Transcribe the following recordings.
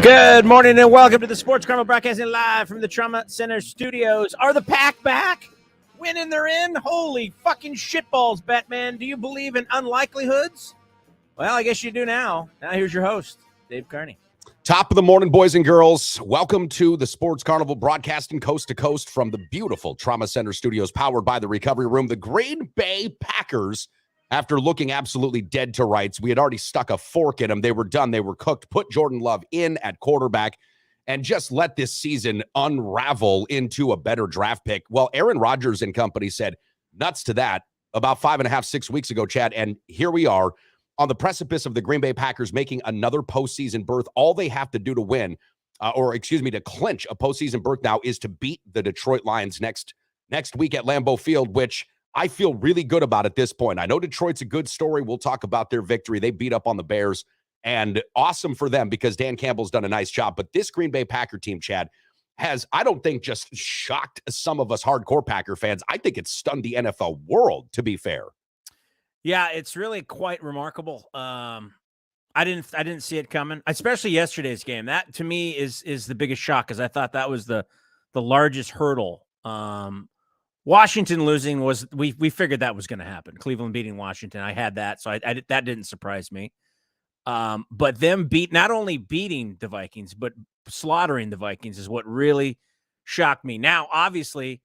Good morning and welcome to the Sports Carnival broadcasting live from the Trauma Center studios. Are the Pack back? Winning they're in? Holy fucking shitballs, Batman. Do you believe in unlikelihoods? Well, I guess you do now. Now here's your host, Dave Carney. Top of the morning, boys and girls. Welcome to the Sports Carnival broadcasting coast to coast from the beautiful Trauma Center studios powered by the Recovery Room. The Green Bay Packers, after looking absolutely dead to rights, we had already stuck a fork in them. They were done. They were cooked. Put Jordan Love in at quarterback and just let this season unravel into a better draft pick. Well, Aaron Rodgers and company said nuts to that about 5.5, 6 weeks ago, Chad. And here we are on the precipice of the Green Bay Packers making another postseason berth. All they have to do to win, to clinch a postseason berth now is to beat the Detroit Lions next week at Lambeau Field, which I feel really good about at this point. I know Detroit's a good story. We'll talk about their victory. They beat up on the Bears, and awesome for them because Dan Campbell's done a nice job. But this Green Bay Packer team, Chad, has, I don't think, just shocked some of us hardcore Packer fans. I think it's stunned the NFL world, to be fair. Yeah, it's really quite remarkable. I didn't see it coming, especially yesterday's game. That to me is the biggest shock because I thought that was the largest hurdle. Washington losing was we figured that was going to happen. Cleveland beating Washington, I had that, so that didn't surprise me. But them not only beating the Vikings but slaughtering the Vikings is what really shocked me. Now, obviously,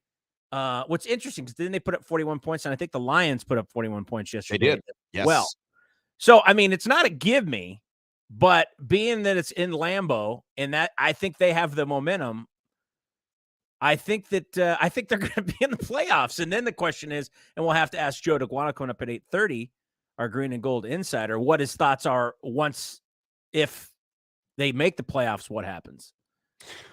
what's interesting is didn't they put up 41 points? And I think the Lions put up 41 points yesterday. They did. Yes. Well, so I mean, it's not a give me, but being that it's in Lambeau and that I think they have the momentum. I think they're going to be in the playoffs. And then the question is, and we'll have to ask Joe Daguanno coming up at 8:30, our Green and Gold insider, what his thoughts are if they make the playoffs, what happens?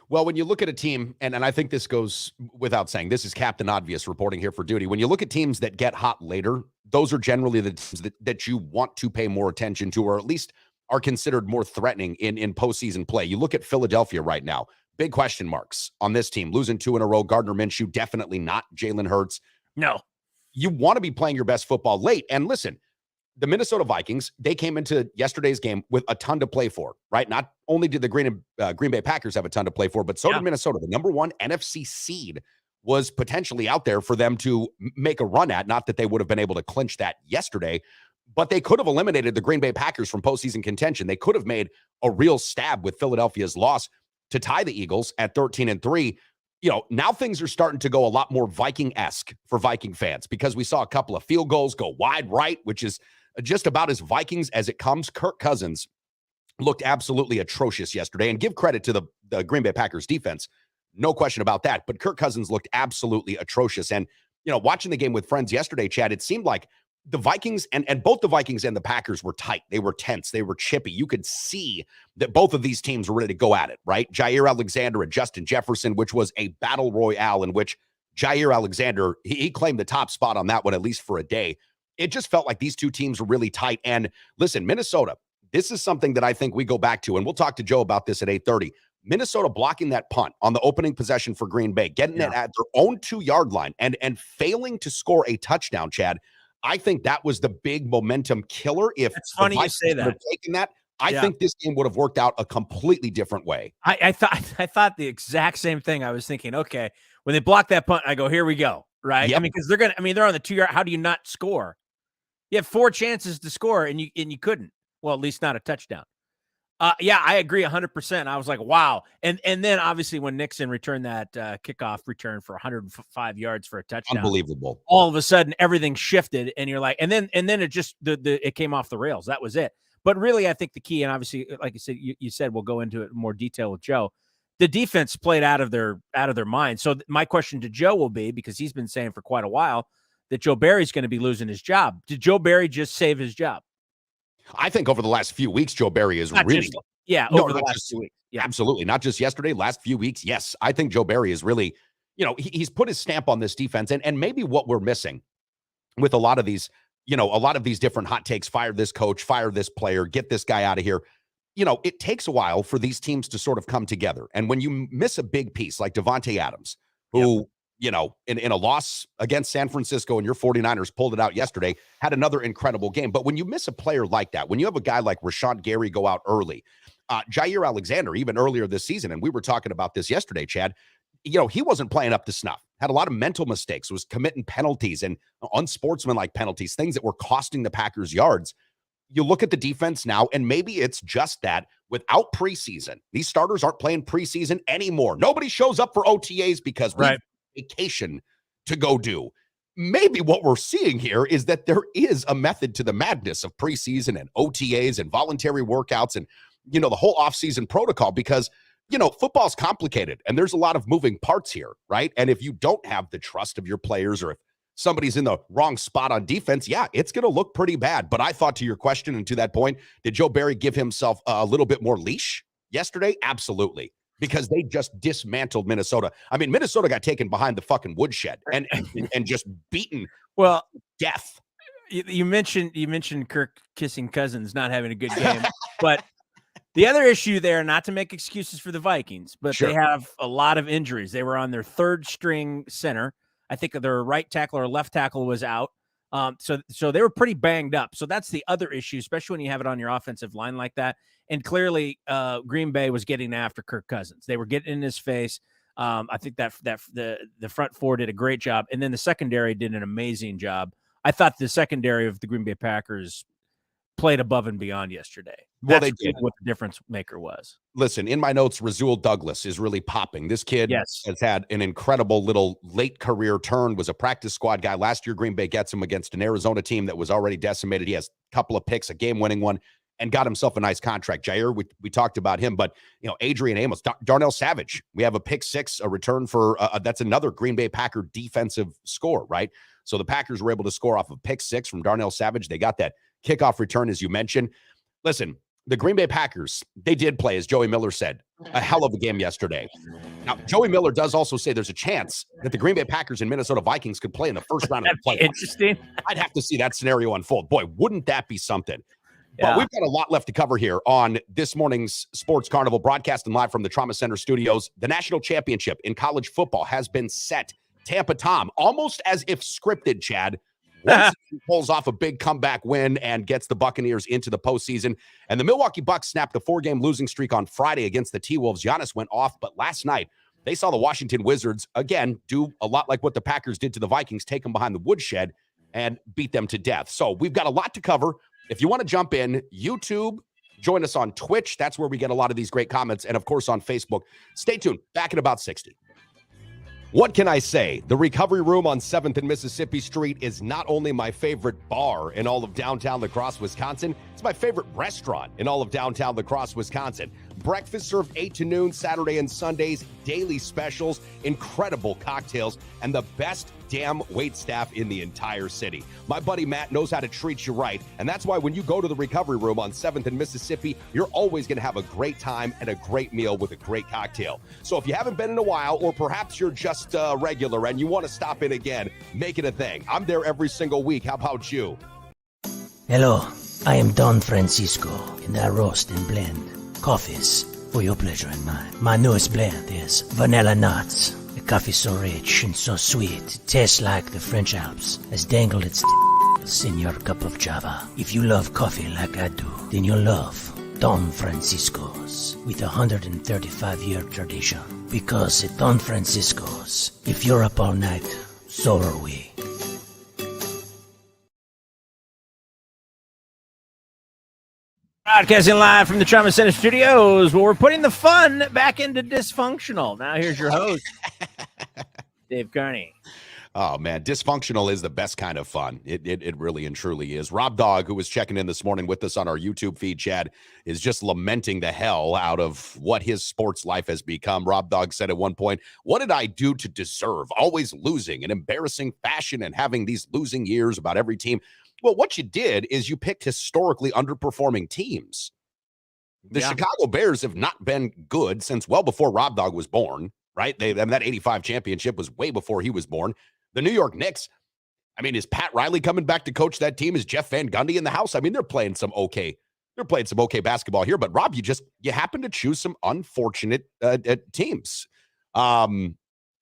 Well, when you look at a team, and I think this goes without saying, this is Captain Obvious reporting here for duty. When you look at teams that get hot later, those are generally the teams that you want to pay more attention to, or at least are considered more threatening in postseason play. You look at Philadelphia right now. Big question marks on this team. Losing 2 in a row. Gardner Minshew, definitely not Jalen Hurts. No. You want to be playing your best football late. And listen, the Minnesota Vikings, they came into yesterday's game with a ton to play for, right? Not only did the Green Bay Packers have a ton to play for, but so did Minnesota. The number 1 NFC seed was potentially out there for them to make a run at. Not that they would have been able to clinch that yesterday, but they could have eliminated the Green Bay Packers from postseason contention. They could have made a real stab with Philadelphia's loss to tie the Eagles at 13-3. You know, now things are starting to go a lot more Viking-esque for Viking fans because we saw a couple of field goals go wide right, which is just about as Vikings as it comes. Kirk Cousins looked absolutely atrocious yesterday, and give credit to the Green Bay Packers defense. No question about that. But Kirk Cousins looked absolutely atrocious. And, you know, watching the game with friends yesterday, Chad, it seemed like the Vikings and both the Vikings and the Packers were tight. They were tense. They were chippy. You could see that both of these teams were ready to go at it, right? Jair Alexander and Justin Jefferson, which was a battle royale in which Jair Alexander, he claimed the top spot on that one, at least for a day. It just felt like these two teams were really tight. And listen, Minnesota, this is something that I think we go back to, and we'll talk to Joe about this at 8:30. Minnesota blocking that punt on the opening possession for Green Bay, getting it at their own 2-yard line and failing to score a touchdown, Chad. I think that was the big momentum killer. If it's funny you say that. Taken that, I think this game would have worked out a completely different way. I thought the exact same thing. I was thinking, okay, when they block that punt, I go, here we go, right? Yep. I mean, because they're on the 2-yard. How do you not score? You have 4 chances to score, and you couldn't. Well, at least not a touchdown. Yeah, I agree 100%. I was like, wow. And then obviously when Nixon returned that kickoff return for 105 yards for a touchdown, unbelievable. All of a sudden everything shifted, and you're like, and then it just it came off the rails. That was it. But really, I think the key, and obviously, like you said, you said we'll go into it in more detail with Joe. The defense played out of their mind. So my question to Joe will be, because he's been saying for quite a while that Joe Barry's going to be losing his job. Did Joe Barry just save his job? I think over the last few weeks, Joe Barry is over the last few weeks. Yeah, absolutely. Not just yesterday, last few weeks. Yes, I think Joe Barry is really, you know, he's put his stamp on this defense. And maybe what we're missing with a lot of these different hot takes, fire this coach, fire this player, get this guy out of here. You know, it takes a while for these teams to sort of come together. And when you miss a big piece like Devontae Adams, who you know, in a loss against San Francisco, and your 49ers pulled it out yesterday, had another incredible game. But when you miss a player like that, when you have a guy like Rashawn Gary go out early, Jair Alexander, even earlier this season, and we were talking about this yesterday, Chad, he wasn't playing up to snuff, had a lot of mental mistakes, was committing penalties and unsportsmanlike penalties, things that were costing the Packers yards. You look at the defense now, and maybe it's just that without preseason, these starters aren't playing preseason anymore. Nobody shows up for OTAs because we have vacation to go do. Maybe what we're seeing here is that there is a method to the madness of preseason and OTAs and voluntary workouts and, the whole offseason protocol, because, football's complicated and there's a lot of moving parts here, right? And if you don't have the trust of your players, or if somebody's in the wrong spot on defense, it's going to look pretty bad. But I thought, to your question and to that point, did Joe Barry give himself a little bit more leash yesterday? Absolutely. Because they just dismantled Minnesota. I mean, Minnesota got taken behind the fucking woodshed and just beaten death. You mentioned Kirk kissing Cousins not having a good game, but the other issue there, not to make excuses for the Vikings, but they have a lot of injuries. They were on their third string center. I think their right tackle or left tackle was out. So they were pretty banged up. So that's the other issue, especially when you have it on your offensive line like that. And clearly, Green Bay was getting after Kirk Cousins. They were getting in his face. I think that the front four did a great job, and then the secondary did an amazing job. I thought the secondary of the Green Bay Packers played above and beyond yesterday. Well, they did. What the difference maker was. Listen, in my notes, Rasul Douglas is really popping. This kid has had an incredible little late career turn, was a practice squad guy. Last year, Green Bay gets him against an Arizona team that was already decimated. He has a couple of picks, a game-winning one, and got himself a nice contract. Jair, we talked about him, but, Adrian Amos, Darnell Savage, we have a pick six, a return for, that's another Green Bay Packer defensive score, right? So the Packers were able to score off of pick six from Darnell Savage. They got that kickoff return, as you mentioned. Listen, the Green Bay Packers, they did play, as Joey Miller said, a hell of a game yesterday. Now, Joey Miller does also say there's a chance that the Green Bay Packers and Minnesota Vikings could play in the first round of the playoffs. Interesting. I'd have to see that scenario unfold. Boy, wouldn't that be something? But we've got a lot left to cover here on this morning's Sports Carnival, broadcasting live from the Trauma Center studios. The national championship in college football has been set. Tampa Tom, almost as if scripted, Chad, once he pulls off a big comeback win and gets the Buccaneers into the postseason. And the Milwaukee Bucks snapped a 4-game losing streak on Friday against the T-Wolves. Giannis went off, but last night they saw the Washington Wizards, again, do a lot like what the Packers did to the Vikings, take them behind the woodshed and beat them to death. So we've got a lot to cover. If you want to jump in, YouTube, join us on Twitch. That's where we get a lot of these great comments. And, of course, on Facebook. Stay tuned. Back in about 60. What can I say? The Recovery Room on 7th and Mississippi Street is not only my favorite bar in all of downtown La Crosse, Wisconsin, it's my favorite restaurant in all of downtown La Crosse, Wisconsin. Breakfast served 8 to noon, Saturday and Sundays, daily specials, incredible cocktails, and the best damn wait staff in the entire city. My buddy Matt knows how to treat you right, and that's why when you go to the Recovery Room on 7th and Mississippi, you're always going to have a great time and a great meal with a great cocktail. So if you haven't been in a while, or perhaps you're just regular and you want to stop in again, make it a thing. I'm there every single week. How about you? Hello, I am Don Francisco, and I roast and blend coffees for your pleasure and mine. My newest blend is Vanilla Nuts. The coffee so rich and so sweet, it tastes like the French Alps has dangled its in your cup of java. If you love coffee like I do, then you'll love Don Francisco's with a 135-year tradition. Because at Don Francisco's, if you're up all night, so are we. Broadcasting live from the Trauma Center studios, where we're putting the fun back into dysfunctional. Now here's your host, Dave Carney. Oh, man, dysfunctional is the best kind of fun. It really and truly is. Rob Dog, who was checking in this morning with us on our YouTube feed, Chad, is just lamenting the hell out of what his sports life has become. Rob Dog said at one point, "What did I do to deserve always losing in embarrassing fashion and having these losing years about every team?" Well, what you did is you picked historically underperforming teams. The Chicago Bears have not been good since well before Rob Dog was born, right? That 85 championship was way before he was born. The New York Knicks, I mean, is Pat Riley coming back to coach that team? Is Jeff Van Gundy in the house? I mean, they're playing some okay basketball here. But Rob, you happen to choose some unfortunate teams.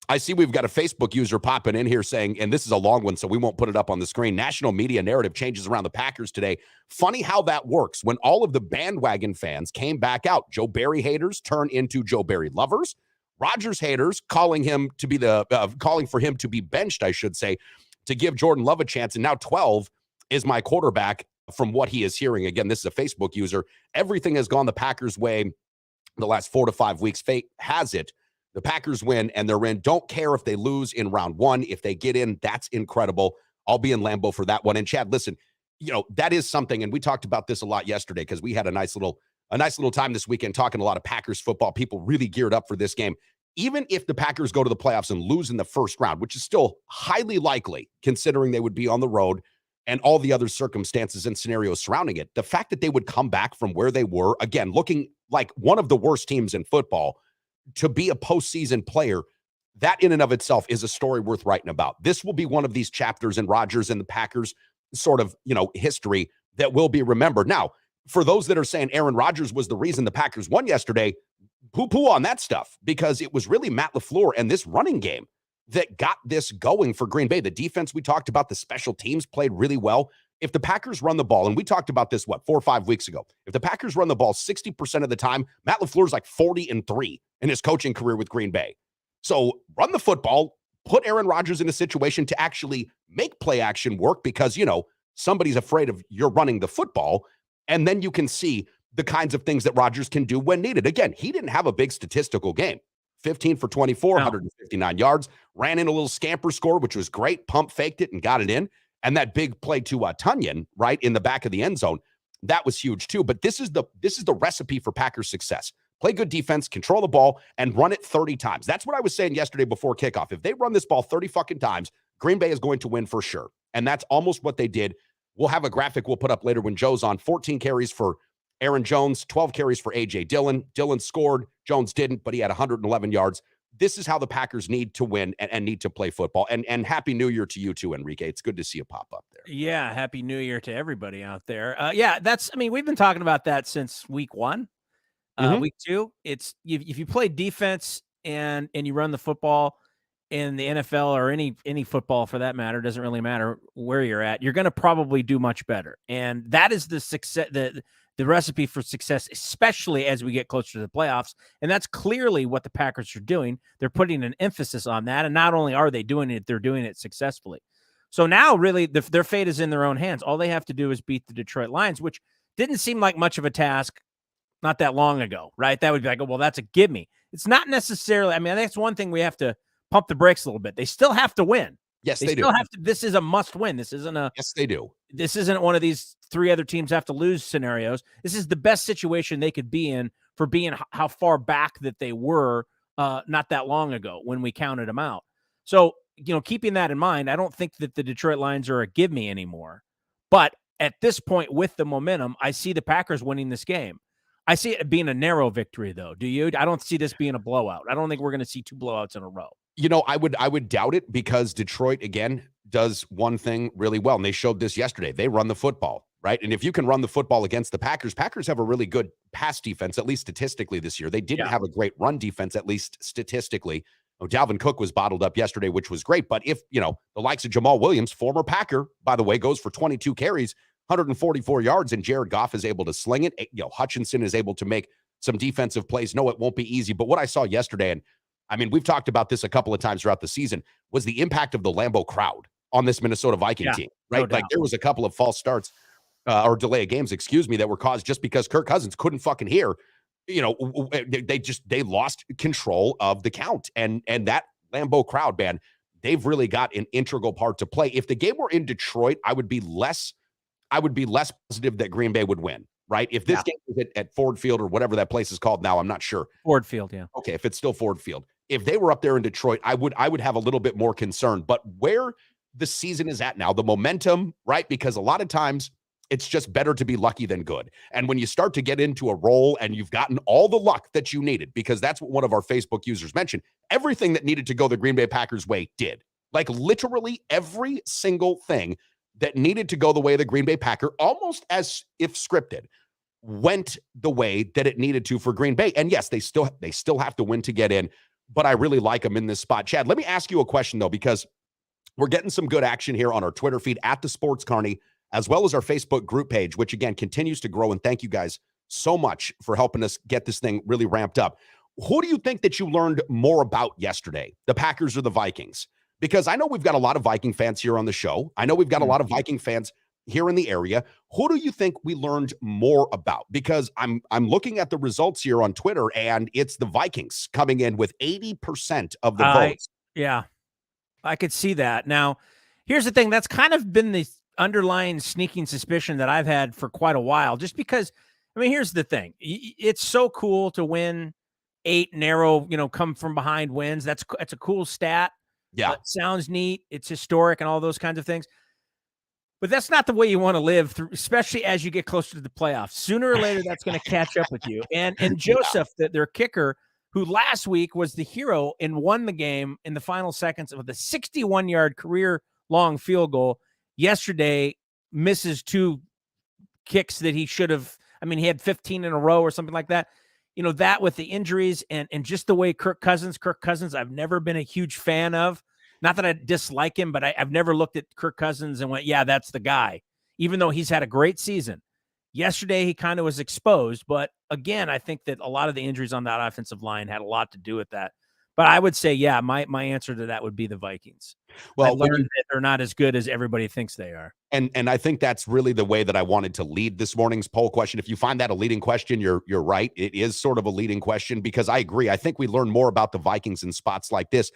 I see we've got a Facebook user popping in here saying, and this is a long one, so we won't put it up on the screen. National media narrative changes around the Packers today. Funny how that works. When all of the bandwagon fans came back out, Joe Barry haters turn into Joe Barry lovers. Rodgers haters calling for him to be benched, I should say, to give Jordan Love a chance. And now 12 is my quarterback from what he is hearing. Again, this is a Facebook user. Everything has gone the Packers' way the last 4 to 5 weeks. Fate has it. The Packers win, and they're in. Don't care if they lose in round one. If they get in, that's incredible. I'll be in Lambeau for that one. And Chad, listen, that is something, and we talked about this a lot yesterday because we had a nice little time this weekend talking a lot of Packers football. People really geared up for this game. Even if the Packers go to the playoffs and lose in the first round, which is still highly likely considering they would be on the road and all the other circumstances and scenarios surrounding it, the fact that they would come back from where they were, again, looking like one of the worst teams in football, to be a postseason player, that in and of itself is a story worth writing about. This will be one of these chapters in Rodgers and the Packers sort of, history that will be remembered. Now, for those that are saying Aaron Rodgers was the reason the Packers won yesterday, poo-poo on that stuff, because it was really Matt LaFleur and this running game that got this going for Green Bay. The defense we talked about, the special teams played really well. If the Packers run the ball, and we talked about this, 4 or 5 weeks ago, if the Packers run the ball 60% of the time, Matt LaFleur's like 40-3 in his coaching career with Green Bay. So run the football, put Aaron Rodgers in a situation to actually make play action work because, somebody's afraid of you're running the football, and then you can see the kinds of things that Rodgers can do when needed. Again, he didn't have a big statistical game. 15 for 24, 159 yards, ran in a little scamper score, which was great, pump faked it and got it in. And that big play to Tunyon, right in the back of the end zone, that was huge too. But this is the recipe for Packers success. Play good defense, control the ball, and run it 30 times. That's what I was saying yesterday before kickoff. If they run this ball 30 fucking times, Green Bay is going to win for sure. And that's almost what they did. We'll have a graphic we'll put up later when Joe's on. 14 carries for Aaron Jones, 12 carries for A.J. Dillon. Dillon scored. Jones didn't, but he had 111 yards. This is how the Packers need to win and need to play football. And Happy New Year to you too, Enrique. It's good to see you pop up there. Yeah, Happy New Year to everybody out there. We've been talking about that since week one. Week two, it's if you play defense and you run the football in the NFL or any football for that matter, doesn't really matter where you're at, you're going to probably do much better. And that is the success, the recipe for success, especially as we get closer to the playoffs. And that's clearly what the Packers are doing. They're putting an emphasis on that. And not only are they doing it, they're doing it successfully. So now really their fate is in their own hands. All they have to do is beat the Detroit Lions, which didn't seem like much of a task not that long ago, right? That would be like, oh, well, that's a gimme. It's not necessarily, I mean, that's one thing we have to pump the brakes a little bit. They still have to win. Yes, they do. This is a must win. This isn't yes, they do. This isn't one of these 3 other teams have to lose scenarios. This is the best situation they could be in for being how far back that they were not that long ago when we counted them out. So, keeping that in mind, I don't think that the Detroit Lions are a give me anymore. But at this point with the momentum, I see the Packers winning this game. I see it being a narrow victory, though. Do you? I don't see this being a blowout. I don't think we're going to see 2 blowouts in a row. I would doubt it because Detroit, again, does one thing really well, and they showed this yesterday. They run the football, right? And if you can run the football against the Packers have a really good pass defense, at least statistically this year. They didn't have a great run defense, at least statistically. Dalvin Cook was bottled up yesterday, which was great. But if, the likes of Jamal Williams, former Packer, by the way, goes for 22 carries, 144 yards, and Jared Goff is able to sling it. Hutchinson is able to make some defensive plays. No, it won't be easy. But what I saw yesterday, and I mean, we've talked about this a couple of times throughout the season, was the impact of the Lambeau crowd on this Minnesota Viking team, right? No like there was a couple of false starts or delay of games, that were caused just because Kirk Cousins couldn't fucking hear. They lost control of the count, and that Lambeau crowd, man, they've really got an integral part to play. If the game were in Detroit, I would be less positive that Green Bay would win, right? If this game was at Ford Field or whatever that place is called now, I'm not sure. Ford Field, yeah. Okay, if it's still Ford Field. If they were up there in Detroit, I would have a little bit more concern. But where the season is at now, the momentum, right? Because a lot of times it's just better to be lucky than good. And when you start to get into a role and you've gotten all the luck that you needed, because that's what one of our Facebook users mentioned, everything that needed to go the Green Bay Packers way did. Like literally every single thing that needed to go the way of the Green Bay Packer, almost as if scripted, went the way that it needed to for Green Bay. And yes, they still have to win to get in. but I really like them in this spot. Chad, let me ask you a question, though, because we're getting some good action here on our Twitter feed at the Sports Carney, as well as our Facebook group page, which, again, continues to grow. And thank you guys so much for helping us get this thing really ramped up. Who do you think that you learned more about yesterday, the Packers or the Vikings? Because I know we've got a lot of Viking fans here on the show. I know we've got a lot of Viking fans here in the area. Who do you think we learned more about? Because I'm looking at the results here on Twitter, and it's the Vikings coming in with 80% of the votes. Yeah, I could see that. Now, here's the thing. That's kind of been the underlying sneaking suspicion that I've had for quite a while, just because, I mean, here's the thing. It's so cool to win 8 narrow, come from behind wins. That's a cool stat. Yeah. It sounds neat. It's historic and all those kinds of things. But that's not the way you want to live through, especially as you get closer to the playoffs. Sooner or later, that's going to catch up with you. And Joseph, their kicker, who last week was the hero and won the game in the final seconds with a 61-yard career-long field goal, yesterday misses 2 kicks that he should have. I mean, he had 15 in a row or something like that. That with the injuries and just the way Kirk Cousins, I've never been a huge fan of. Not that I dislike him, but I've never looked at Kirk Cousins and went, yeah, that's the guy, even though he's had a great season. Yesterday, he kind of was exposed. But again, I think that a lot of the injuries on that offensive line had a lot to do with that. But I would say, yeah, my answer to that would be the Vikings. Well, I learned that they're not as good as everybody thinks they are. And I think that's really the way that I wanted to lead this morning's poll question. If you find that a leading question, you're right. It is sort of a leading question because I agree. I think we learn more about the Vikings in spots like this.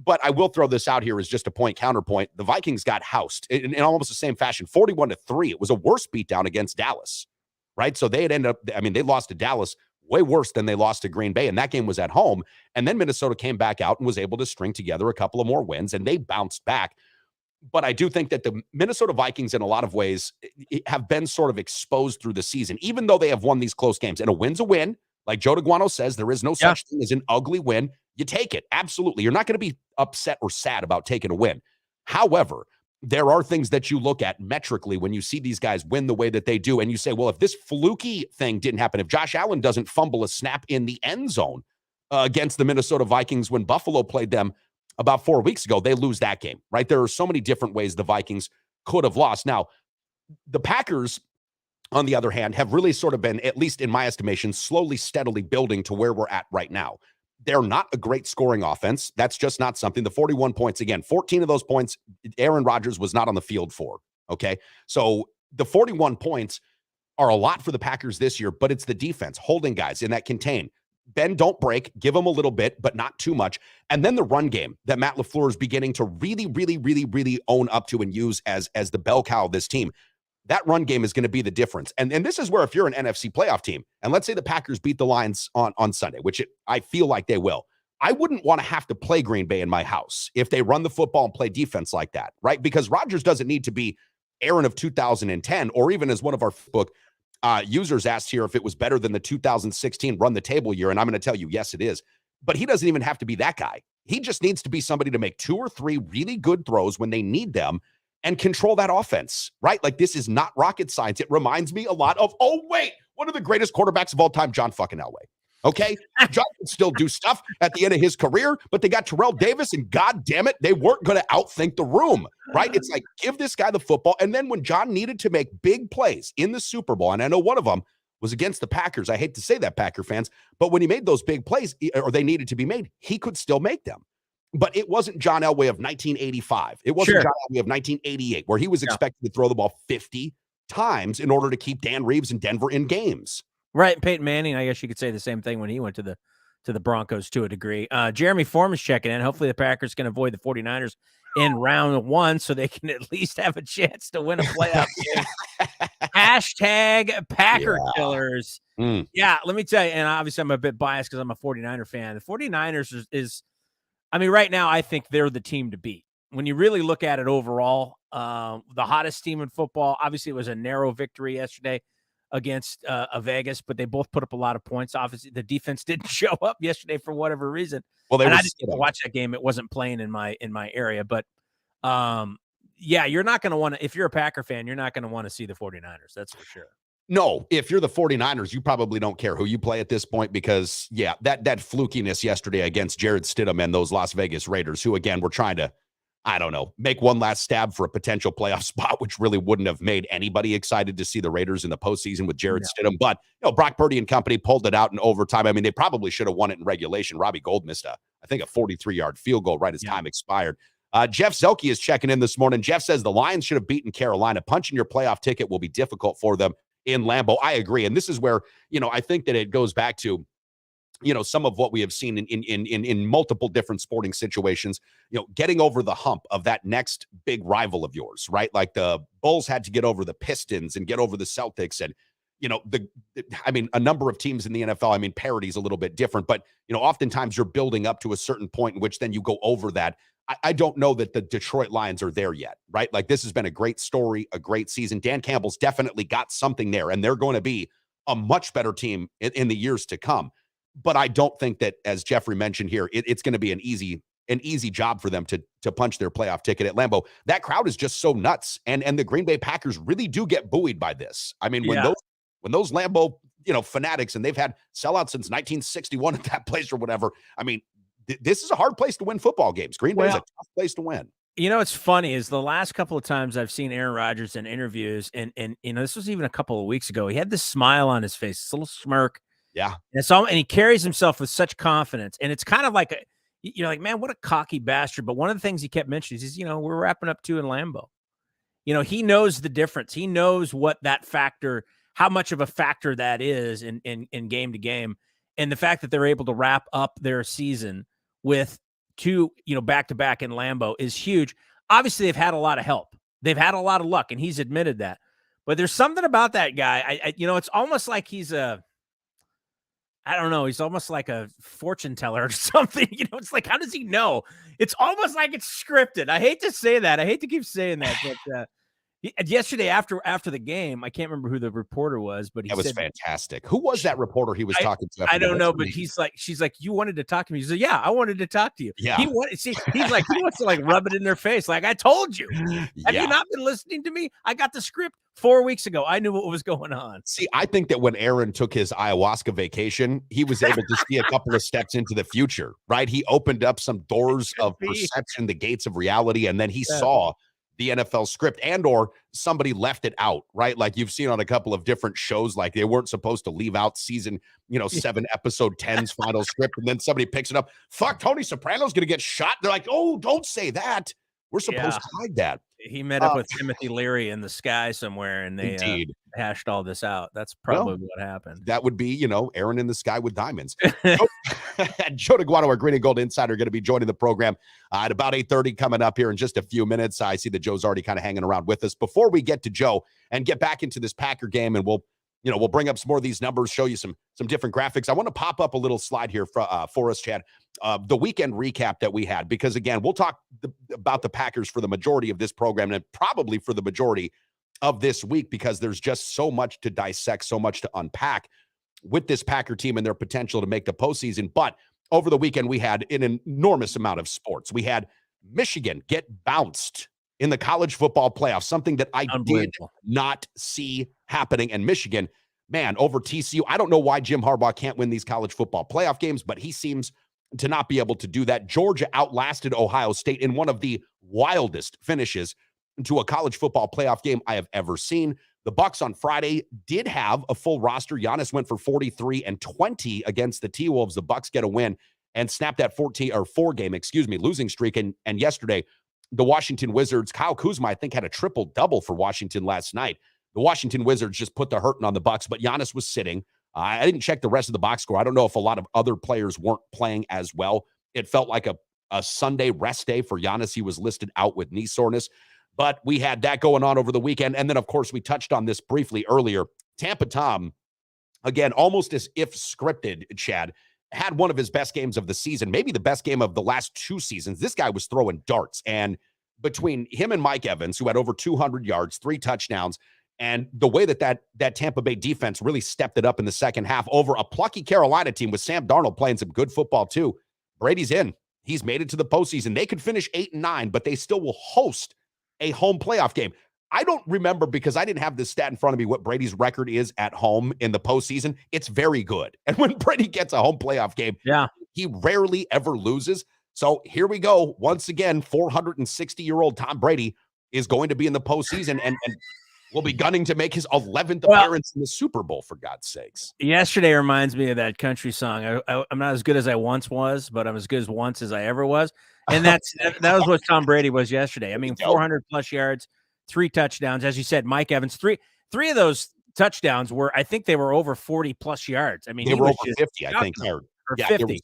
But I will throw this out here as just a counterpoint. The Vikings got housed in almost the same fashion, 41-3. It was a worse beatdown against Dallas, right? So they had ended up, they lost to Dallas way worse than they lost to Green Bay, and that game was at home. And then Minnesota came back out and was able to string together a couple of more wins, and they bounced back. But I do think that the Minnesota Vikings, in a lot of ways, have been sort of exposed through the season, even though they have won these close games. And a win's a win. Like Joe Daguanno says, there is no such thing as an ugly win. You take it. Absolutely. You're not going to be upset or sad about taking a win. However, there are things that you look at metrically when you see these guys win the way that they do. And you say, well, if this fluky thing didn't happen, if Josh Allen doesn't fumble a snap in the end zone against the Minnesota Vikings when Buffalo played them about 4 weeks ago, they lose that game, right? There are so many different ways the Vikings could have lost. Now, the Packers, on the other hand, have really sort of been, at least in my estimation, slowly, steadily building to where we're at right now. They're not a great scoring offense. That's just not something. The 41 points, again, 14 of those points, Aaron Rodgers was not on the field for, okay? So the 41 points are a lot for the Packers this year, but it's the defense, holding guys in that contain. Bend, don't break, give them a little bit, but not too much. And then the run game that Matt LaFleur is beginning to really, really, really, really own up to and use as the bell cow of this team. That run game is going to be the difference. And this is where if you're an NFC playoff team, and let's say the Packers beat the Lions on Sunday, which I feel like they will, I wouldn't want to have to play Green Bay in my house if they run the football and play defense like that, right? Because Rodgers doesn't need to be Aaron of 2010, or even as one of our book users asked here if it was better than the 2016 run the table year. And I'm going to tell you, yes, it is. But he doesn't even have to be that guy. He just needs to be somebody to make 2 or 3 really good throws when they need them and control that offense, right? Like, this is not rocket science. It reminds me a lot of, one of the greatest quarterbacks of all time, John fucking Elway. Okay? John can still do stuff at the end of his career, but they got Terrell Davis, and God damn it, they weren't going to outthink the room, right? It's like, give this guy the football. And then when John needed to make big plays in the Super Bowl, and I know one of them was against the Packers. I hate to say that, Packer fans, but when he made those big plays, or they needed to be made, he could still make them. But it wasn't John Elway of 1985. It wasn't John Elway of 1988, where he was expected to throw the ball 50 times in order to keep Dan Reeves and Denver in games. Right. Peyton Manning, I guess you could say the same thing when he went to the Broncos to a degree. Jeremy Foreman's checking in. Hopefully the Packers can avoid the 49ers in round 1 so they can at least have a chance to win a playoff game. Hashtag Packer Killers. Yeah, let me tell you, and obviously I'm a bit biased because I'm a 49er fan. The 49ers is I mean, right now, I think they're the team to beat. When you really look at it overall, the hottest team in football, obviously it was a narrow victory yesterday against Vegas, but they both put up a lot of points. Obviously, the defense didn't show up yesterday for whatever reason. Well, I didn't get to watch that game. It wasn't playing in my area, but yeah, you're not going to want to, if you're a Packer fan, you're not going to want to see the 49ers. That's for sure. No, if you're the 49ers, you probably don't care who you play at this point because, yeah, that flukiness yesterday against Jared Stidham and those Las Vegas Raiders, who, again, were trying to, I don't know, make one last stab for a potential playoff spot, which really wouldn't have made anybody excited to see the Raiders in the postseason with Jared Stidham. But, Brock Purdy and company pulled it out in overtime. I mean, they probably should have won it in regulation. Robbie Gould missed a 43-yard field goal right as time expired. Jeff Zelke is checking in this morning. Jeff says the Lions should have beaten Carolina. Punching your playoff ticket will be difficult for them in Lambeau. I agree. And this is where, I think that it goes back to, some of what we have seen in multiple different sporting situations, getting over the hump of that next big rival of yours, right? Like the Bulls had to get over the Pistons and get over the Celtics and, a number of teams in the NFL, parity is a little bit different, but, oftentimes you're building up to a certain point in which then you go over that. I don't know that the Detroit Lions are there yet, right? Like this has been a great story, a great season. Dan Campbell's definitely got something there, and they're going to be a much better team in the years to come. But I don't think that, as Jeffrey mentioned here, it's going to be an easy job for them to punch their playoff ticket at Lambeau. That crowd is just so nuts, and the Green Bay Packers really do get buoyed by this. I mean, when those Lambeau fanatics, and they've had sellouts since 1961 at that place or whatever. I mean, this is a hard place to win football games. Green Bay is a tough place to win. It's funny is the last couple of times I've seen Aaron Rodgers in interviews, and this was even a couple of weeks ago. He had this smile on his face, this little smirk. Yeah, and he carries himself with such confidence, and it's kind of like man, what a cocky bastard. But one of the things he kept mentioning is, we're wrapping up 2 in Lambeau. He knows the difference. He knows what that factor, how much of a factor that is in game to game, and the fact that they're able to wrap up their season with 2, back-to-back in Lambeau is huge. Obviously, they've had a lot of help. They've had a lot of luck, and he's admitted that. But there's something about that guy. It's almost like he's he's almost like a fortune teller or something. It's like, how does he know? It's almost like it's scripted. I hate to say that. I hate to keep saying that, but yesterday after the game, I can't remember who the reporter was, but that was fantastic. Who was that reporter he was talking to? I don't know, but she's like, you wanted to talk to me. He said, yeah, I wanted to talk to you. Yeah. He wants to like rub it in their face. Like, I told you. Have you not been listening to me? I got the script 4 weeks ago. I knew what was going on. See, I think that when Aaron took his ayahuasca vacation, he was able to see a couple of steps into the future, right? He opened up some doors of perception, the gates of reality, and then he saw the NFL script or somebody left it out, right? Like you've seen on a couple of different shows, like they weren't supposed to leave out season, 7 episode 10's final script. And then somebody picks it up. Fuck, Tony Soprano's going to get shot. They're like, oh, don't say that. We're supposed to hide that. He met up with Timothy Leary in the sky somewhere, and they hashed all this out. That's probably what happened. That would be, Aaron in the sky with diamonds. Joe Daguanno, our Green and Gold Insider, going to be joining the program at about 8:30 coming up here in just a few minutes. I see that Joe's already kind of hanging around with us. Before we get to Joe and get back into this Packer game, and we'll bring up some more of these numbers, show you some different graphics. I want to pop up a little slide here for us, Chad. The weekend recap that we had, because again, we'll talk about the Packers for the majority of this program and probably for the majority of this week, because there's just so much to dissect, so much to unpack with this Packer team and their potential to make the postseason. But over the weekend, we had an enormous amount of sports. We had Michigan get bounced in the college football playoff, something that I did not see happening. And Michigan, man, over TCU. I don't know why Jim Harbaugh can't win these college football playoff games, but he seems to not be able to do that. Georgia outlasted Ohio State in one of the wildest finishes to a college football playoff game I have ever seen. The Bucs on Friday did have a full roster. Giannis went for 43 and 20 against the T-Wolves. The Bucs get a win and snap that 4-game losing streak. And yesterday, the Washington Wizards, Kyle Kuzma, I think, had a triple-double for Washington last night. The Washington Wizards just put the hurting on the Bucs, but Giannis was sitting. I didn't check the rest of the box score. I don't know if a lot of other players weren't playing as well. It felt like a Sunday rest day for Giannis. He was listed out with knee soreness. But we had that going on over the weekend. And then, of course, we touched on this briefly earlier. Tampa Tom, again, almost as if scripted, Chad, had one of his best games of the season, maybe the best game of the last 2 seasons. This guy was throwing darts. And between him and Mike Evans, who had over 200 yards, 3 touchdowns, and the way that Tampa Bay defense really stepped it up in the second half over a plucky Carolina team with Sam Darnold playing some good football too. Brady's in. He's made it to the postseason. They could finish 8-9, but they still will host a home playoff game. I don't remember, because I didn't have this stat in front of me, what Brady's record is at home in the postseason. It's very good. And when Brady gets a home playoff game, he rarely ever loses. So here we go. Once again, 460-year-old Tom Brady is going to be in the postseason and will be gunning to make his 11th appearance in the Super Bowl, for God's sakes. Yesterday reminds me of that country song. I'm not as good as I once was, but I'm as good as once as I ever was. And that was what Tom Brady was yesterday. I mean, 400 plus yards, 3 touchdowns. As you said, Mike Evans, three of those touchdowns were, I think they were over 40 plus yards. I mean, they were over 50, I think. Or 50.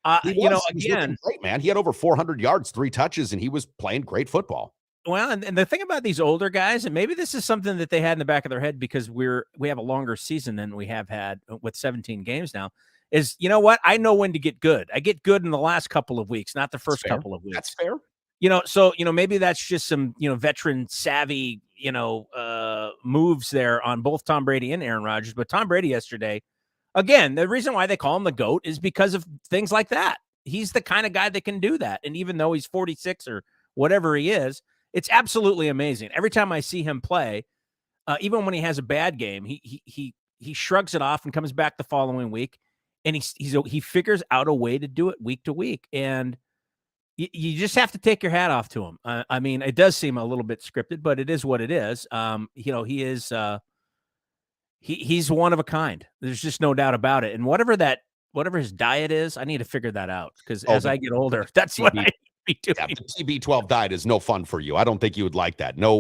Again, great, man. He had over 400 yards, 3 touches, and he was playing great football. Well, and the thing about these older guys, and maybe this is something that they had in the back of their head because we have a longer season than we have had with 17 games now, is, you know what? I know when to get good. I get good in the last couple of weeks, not the first couple of weeks. That's fair. So, maybe that's just some, veteran savvy, moves there on both Tom Brady and Aaron Rodgers. But Tom Brady yesterday, again, the reason why they call him the GOAT is because of things like that. He's the kind of guy that can do that. And even though he's 46 or whatever he is, it's absolutely amazing. Every time I see him play, even when he has a bad game, he shrugs it off and comes back the following week, and he figures out a way to do it week to week. And you just have to take your hat off to him. I mean, it does seem a little bit scripted, but it is what it is. He is he's one of a kind. There's just no doubt about it. And whatever his diet is, I need to figure that out, because as I get older, that's what I be doing. Yeah, the TB12 diet is no fun for you. I don't think you would like that. No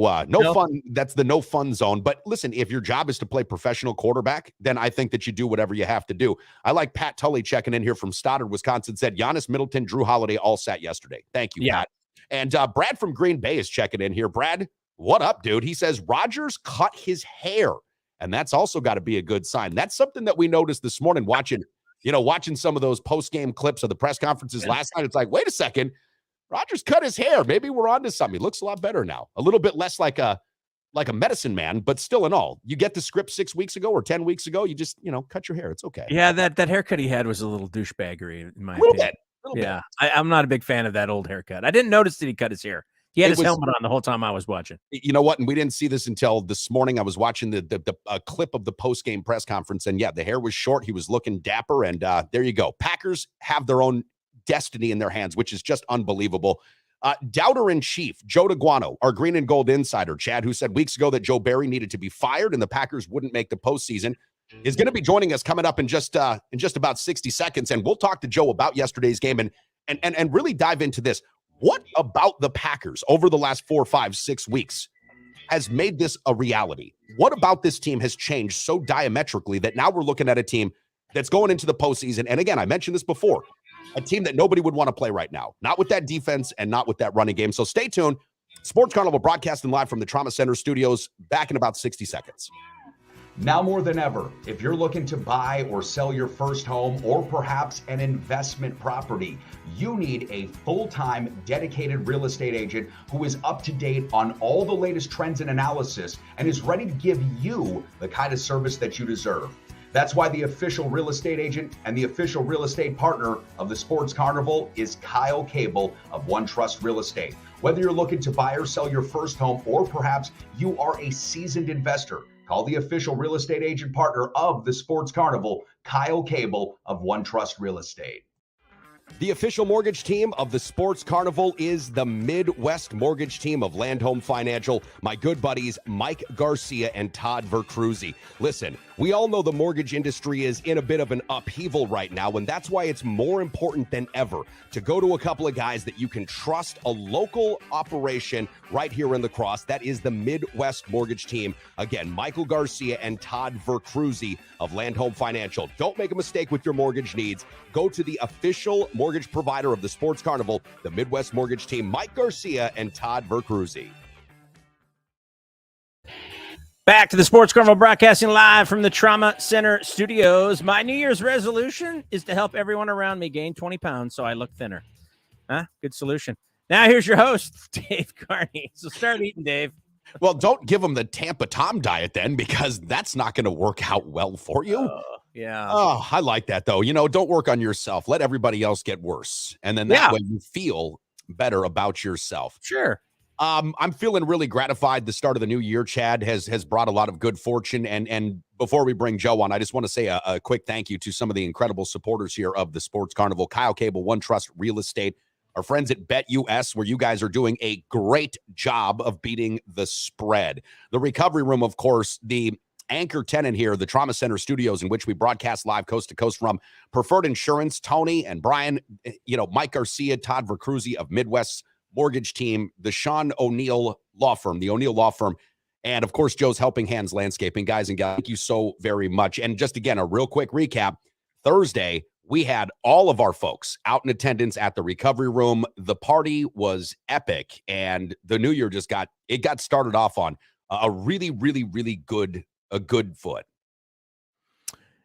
fun. That's the no fun zone. But listen, if your job is to play professional quarterback, then I think that you do whatever you have to do. I like Pat Tully checking in here from Stoddard, Wisconsin, said Giannis, Middleton, Drew Holiday all sat yesterday. Thank you, Pat. And Brad from Green Bay is checking in here. Brad, what up, dude? He says Rodgers cut his hair, and that's also got to be a good sign. That's something that we noticed this morning watching some of those post-game clips of the press conferences last night. It's like, wait a second. Rodgers cut his hair. Maybe we're on to something. He looks a lot better now. A little bit less like a medicine man, but still in all. You get the script 6 weeks ago or 10 weeks ago, you just, cut your hair. It's okay. Yeah, that haircut he had was a little douchebaggery in my opinion. Yeah, I'm not a big fan of that old haircut. I didn't notice that he cut his hair. He had his helmet on the whole time I was watching. You know what? And we didn't see this until this morning. I was watching the clip of the post-game press conference, and the hair was short. He was looking dapper, and there you go. Packers have their own destiny in their hands, which is just unbelievable. Doubter-in-chief, Joe Daguanno, our green and gold insider, Chad, who said weeks ago that Joe Barry needed to be fired and the Packers wouldn't make the postseason, is going to be joining us coming up in just about 60 seconds. And we'll talk to Joe about yesterday's game and really dive into this. What about the Packers over the last 4, 5, 6 weeks has made this a reality? What about this team has changed so diametrically that now we're looking at a team that's going into the postseason? And again, I mentioned this before, a team that nobody would want to play right now, not with that defense and not with that running game. So stay tuned. Sports Carnival broadcasting live from the Trauma Center studios, back in about 60 seconds. Now more than ever, if you're looking to buy or sell your first home or perhaps an investment property, you need a full-time dedicated real estate agent who is up to date on all the latest trends and analysis and is ready to give you the kind of service that you deserve. That's why the official real estate agent and the official real estate partner of the Sports Carnival is Kyle Cable of One Trust Real Estate. Whether you're looking to buy or sell your first home, or perhaps you are a seasoned investor, call the official real estate agent partner of the Sports Carnival, Kyle Cable of One Trust Real Estate. The official mortgage team of the Sports Carnival is the Midwest mortgage team of Land Home Financial, my good buddies Mike Garcia and Todd Vercruzzi. Listen, we all know the mortgage industry is in a bit of an upheaval right now, and that's why it's more important than ever to go to a couple of guys that you can trust, a local operation right here in La Crosse. That is the Midwest mortgage team. Again, Michael Garcia and Todd Vercruzzi of Land Home Financial. Don't make a mistake with your mortgage needs. Go to the official mortgage provider of the Sports Carnival, the Midwest mortgage team, Mike Garcia and Todd Vercruzzi. Back to the Sports Carnival, broadcasting live from the Trauma Center studios. My New Year's resolution is to help everyone around me gain 20 pounds so I look thinner. Good solution. Now here's your host, Dave Carney. So start eating, Dave. Well, don't give them the Tampa Tom diet then, because that's not going to work out well for you. Yeah. Oh, I like that, though. Don't work on yourself. Let everybody else get worse. And then that way you feel better about yourself. Sure. I'm feeling really gratified. The start of the new year, Chad, has brought a lot of good fortune. And before we bring Joe on, I just want to say a quick thank you to some of the incredible supporters here of the Sports Carnival. Kyle Cable, One Trust Real Estate, our friends at BetUS, where you guys are doing a great job of beating the spread. The Recovery Room, of course, the anchor tenant here, the Trauma Center Studios, in which we broadcast live coast to coast from. Preferred Insurance, Tony and Brian, Mike Garcia, Todd Vercruzzi of Midwest Mortgage Team, the Sean O'Neill Law Firm, the O'Neill Law Firm, and of course, Joe's Helping Hands Landscaping. Guys and gals, thank you so very much. And just again, a real quick recap. Thursday, we had all of our folks out in attendance at the Recovery Room. The party was epic, and the new year got started off on a really, really, really good foot.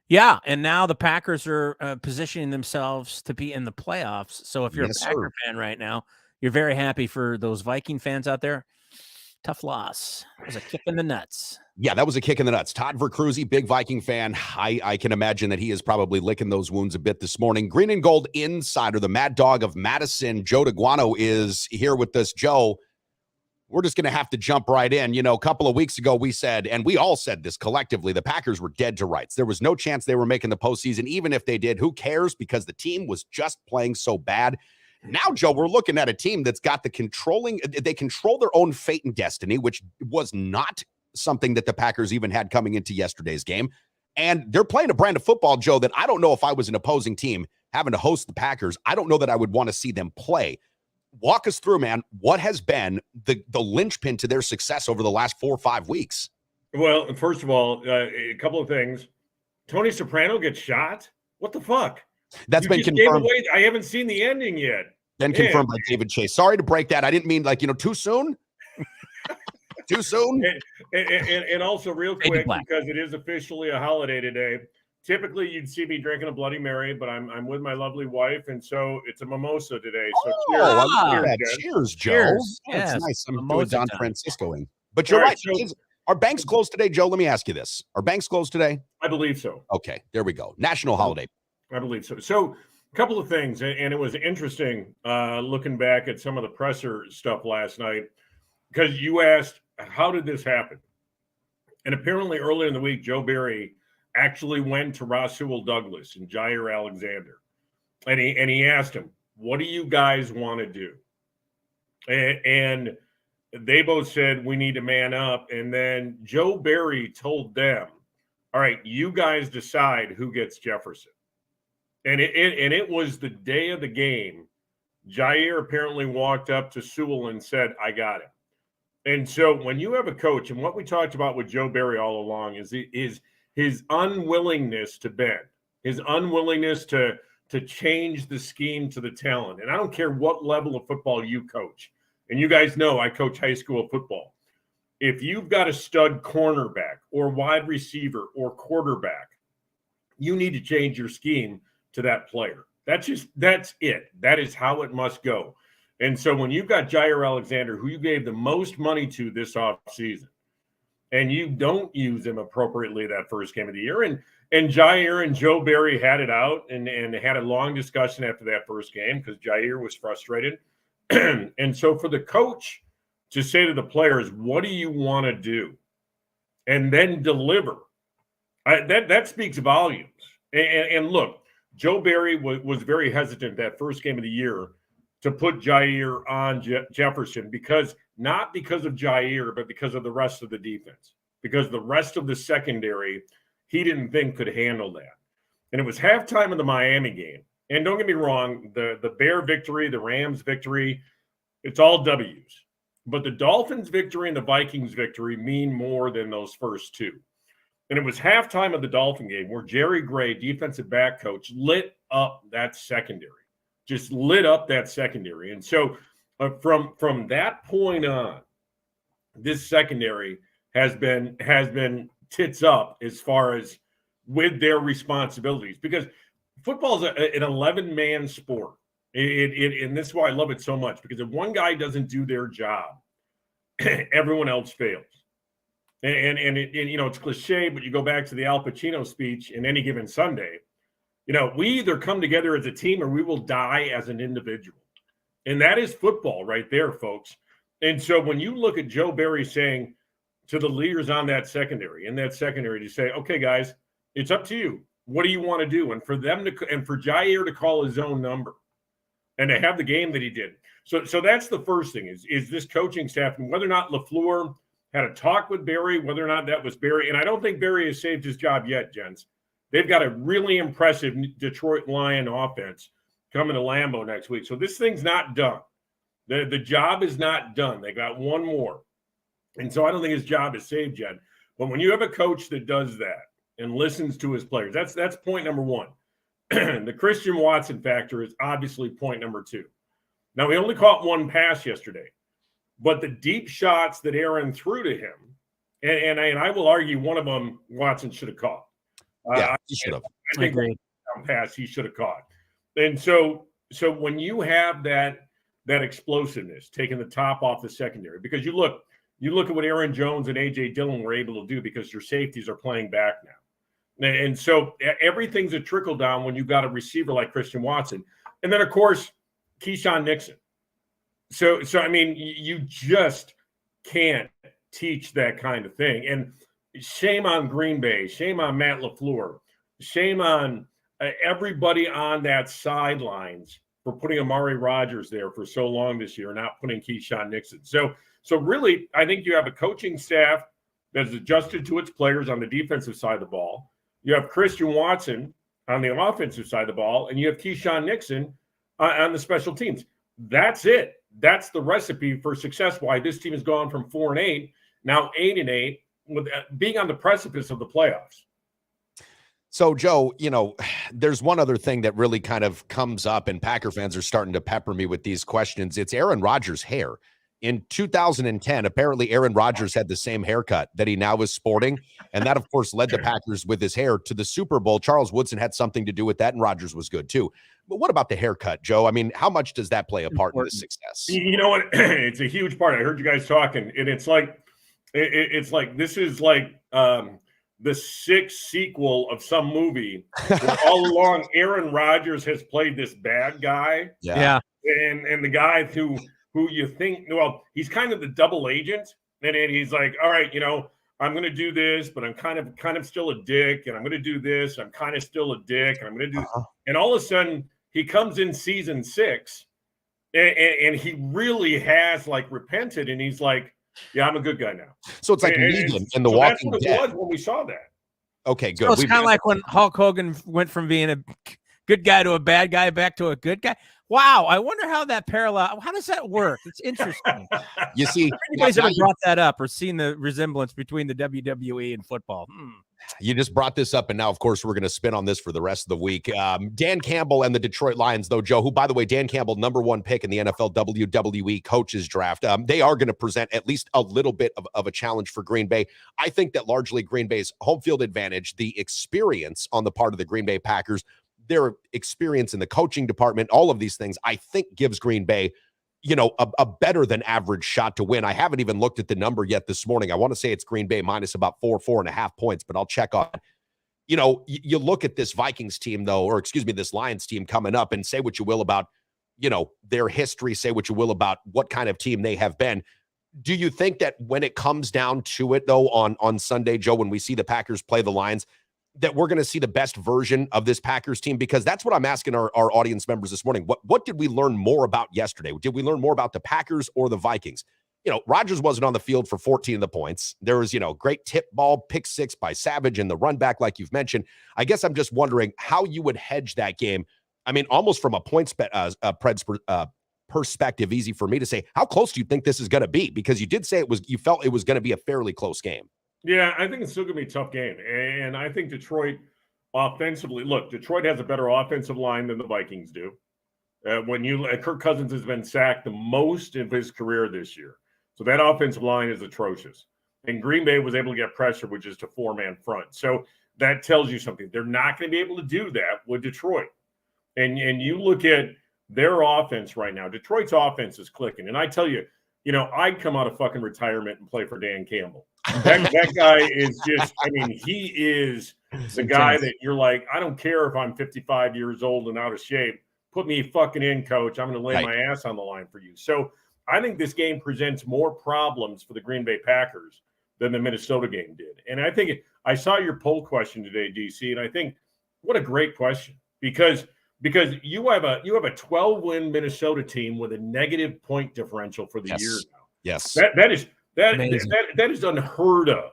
Yeah, and now the Packers are positioning themselves to be in the playoffs. So if you're a Packer fan right now, you're very happy. For those Viking fans out there, tough loss. It was a kick in the nuts. Yeah, that was a kick in the nuts. Todd Vercruzzi, big Viking fan. I can imagine that he is probably licking those wounds a bit this morning. Green and Gold Insider, the Mad Dog of Madison, Joe Daguanno, is here with us. Joe, we're just going to have to jump right in. You know, a couple of weeks ago, we said, and we all said this collectively, the Packers were dead to rights. There was no chance they were making the postseason. Even if they did, who cares? Because the team was just playing so bad. Now, Joe, we're looking at a team that's got they control their own fate and destiny, which was not something that the Packers even had coming into yesterday's game. And they're playing a brand of football, Joe, that I don't know if I was an opposing team having to host the Packers. I don't know that I would want to see them play. Walk us through, man, what has been the linchpin to their success over the last 4 or 5 weeks? Well, first of all, a couple of things. Tony Soprano gets shot? What the fuck? That's been confirmed. I haven't seen the ending yet. Been confirmed by David Chase. Sorry to break that. I didn't mean too soon. Too soon. And also real quick, because it is officially a holiday today. Typically, you'd see me drinking a Bloody Mary, but I'm with my lovely wife, and so it's a mimosa today. So cheers, Joe. Cheers. That's Yes, nice. I'm doing mimosa Don time. Francisco-ing. But you're right. Are banks closed today, Joe? Let me ask you this. Are banks closed today? I believe so. Okay, there we go. National holiday. I believe so. So a couple of things, and it was interesting looking back at some of the presser stuff last night, because you asked, how did this happen? And apparently earlier in the week, Joe Barry actually went to Rasul Douglas and Jair Alexander. And he asked him, what do you guys want to do? And they both said, we need to man up. And then Joe Barry told them, all right, you guys decide who gets Jefferson. And it was the day of the game. Jair apparently walked up to Sewell and said, I got him. And so when you have a coach, and what we talked about with Joe Barry all along is his unwillingness to bend, his unwillingness to change the scheme to the talent. And I don't care what level of football you coach. And you guys know I coach high school football. If you've got a stud cornerback or wide receiver or quarterback, you need to change your scheme to that player. That's it. That is how it must go. And so when you've got Jair Alexander, who you gave the most money to this offseason, and you don't use him appropriately that first game of the year, and Jair and Joe Barry had it out and had a long discussion after that first game because Jair was frustrated. And so for the coach to say to the players, what do you want to do? And then deliver. That speaks volumes. And look, Joe Barry was very hesitant that first game of the year to put Jair on Jefferson, not because of Jair, but because of the rest of the defense, because the rest of the secondary he didn't think could handle that. And it was halftime of the Miami game. And don't get me wrong, the Bear victory, the Rams victory, it's all W's. But the Dolphins victory and the Vikings victory mean more than those first two. And it was halftime of the Dolphin game where Jerry Gray, defensive back coach, lit up that secondary, just lit up that secondary. And so from that point on, this secondary has been tits up as far as with their responsibilities, because football is an 11-man sport. And this is why I love it so much, because if one guy doesn't do their job, everyone else fails. And it's cliche, but you go back to the Al Pacino speech in Any Given Sunday. We either come together as a team or we will die as an individual. And that is football right there, folks. And so when you look at Joe Barry saying to the leaders on that secondary, to say, okay, guys, it's up to you. What do you want to do? And for them and for Jair to call his own number and to have the game that he did. So that's the first thing is this coaching staff, and whether or not LaFleur had a talk with Barry, whether or not that was Barry. And I don't think Barry has saved his job yet, gents. They've got a really impressive Detroit Lion offense coming to Lambeau next week. So this thing's not done. The job is not done. They got one more. And so I don't think his job is saved yet. But when you have a coach that does that and listens to his players, that's point number one. The Christian Watson factor is obviously point number two. Now, we only caught one pass yesterday, but the deep shots that Aaron threw to him, and I will argue one of them Watson should have caught. Yeah, he should have. I think pass he should have caught. And so when you have that explosiveness, taking the top off the secondary, because you look at what Aaron Jones and A.J. Dillon were able to do because your safeties are playing back now. And so everything's a trickle down when you've got a receiver like Christian Watson. And then, of course, Keyshawn Nixon. So I mean, you just can't teach that kind of thing. And shame on Green Bay, shame on Matt LaFleur, shame on everybody on that sidelines for putting Amari Rodgers there for so long this year and not putting Keyshawn Nixon. So really, I think you have a coaching staff that is adjusted to its players on the defensive side of the ball. You have Christian Watson on the offensive side of the ball, and you have Keyshawn Nixon on the special teams. That's it. That's the recipe for success. Why this team has gone from 4-8, now 8-8, with being on the precipice of the playoffs. So, Joe, there's one other thing that really kind of comes up, and Packer fans are starting to pepper me with these questions. It's Aaron Rodgers' hair. In 2010, apparently Aaron Rodgers had the same haircut that he now is sporting, and that, of course, led the Packers with his hair to the Super Bowl. Charles Woodson had something to do with that, and Rodgers was good too. But what about the haircut, Joe? I mean, how much does that play a part in the success? You know what? It's a huge part. I heard you guys talking, and it's like this is like the sixth sequel of some movie where all along Aaron Rodgers has played this bad guy. Yeah. And the guy who you think, well, he's kind of the double agent. And then he's like, all right, I'm going to do this, but I'm kind of still a dick. And I'm going to do this. I'm kind of still a dick. And I'm going to do, and all of a sudden he comes in season 6 and he really has like repented. And he's like, yeah, I'm a good guy now. So it's like Negan in The Walking Dead. That's what it was when we saw that. Okay, good. So it's kind of like when Hulk Hogan went from being a good guy to a bad guy back to a good guy. Wow, I wonder how that parallel. How does that work? It's interesting. You see, anybody's ever brought that up or seen the resemblance between the WWE and football? You just brought this up, and now, of course, we're going to spin on this for the rest of the week. Dan Campbell and the Detroit Lions, though, Joe, who, by the way, Dan Campbell, #1 pick in the NFL WWE coaches draft. They are going to present at least a little bit of a challenge for Green Bay. I think that largely Green Bay's home field advantage, the experience on the part of the Green Bay Packers, their experience in the coaching department, all of these things, I think gives Green Bay, a better than average shot to win. I haven't even looked at the number yet this morning. I want to say it's Green Bay minus about 4.5 points, but I'll check on. You look at this Vikings team, though, or excuse me, this Lions team coming up, and say what you will about, their history, say what you will about what kind of team they have been. Do you think that when it comes down to it, though, on Sunday, Joe, when we see the Packers play the Lions, that we're going to see the best version of this Packers team? Because that's what I'm asking our audience members this morning. What did we learn more about yesterday? Did we learn more about the Packers or the Vikings? Rodgers wasn't on the field for 14 of the points. There was, great tip ball, pick 6 by Savage and the run back, like you've mentioned. I guess I'm just wondering how you would hedge that game. I mean, almost from a points perspective, easy for me to say, how close do you think this is going to be? Because you did say you felt it was going to be a fairly close game. Yeah, I think it's still going to be a tough game. And I think Detroit offensively, Detroit has a better offensive line than the Vikings do. Kirk Cousins has been sacked the most in his career this year. So that offensive line is atrocious. And Green Bay was able to get pressure with just a 4-man front. So that tells you something. They're not going to be able to do that with Detroit. And you look at their offense right now. Detroit's offense is clicking. And I tell you, I'd come out of fucking retirement and play for Dan Campbell. That guy is just, he is the guy that you're like, I don't care if I'm 55 years old and out of shape. Put me fucking in, coach. I'm going to lay my ass on the line for you. So I think this game presents more problems for the Green Bay Packers than the Minnesota game did. And I think I saw your poll question today, DC, and I think what a great question because you have a 12-win Minnesota team with a negative point differential for the year now. Yes. That is unheard of.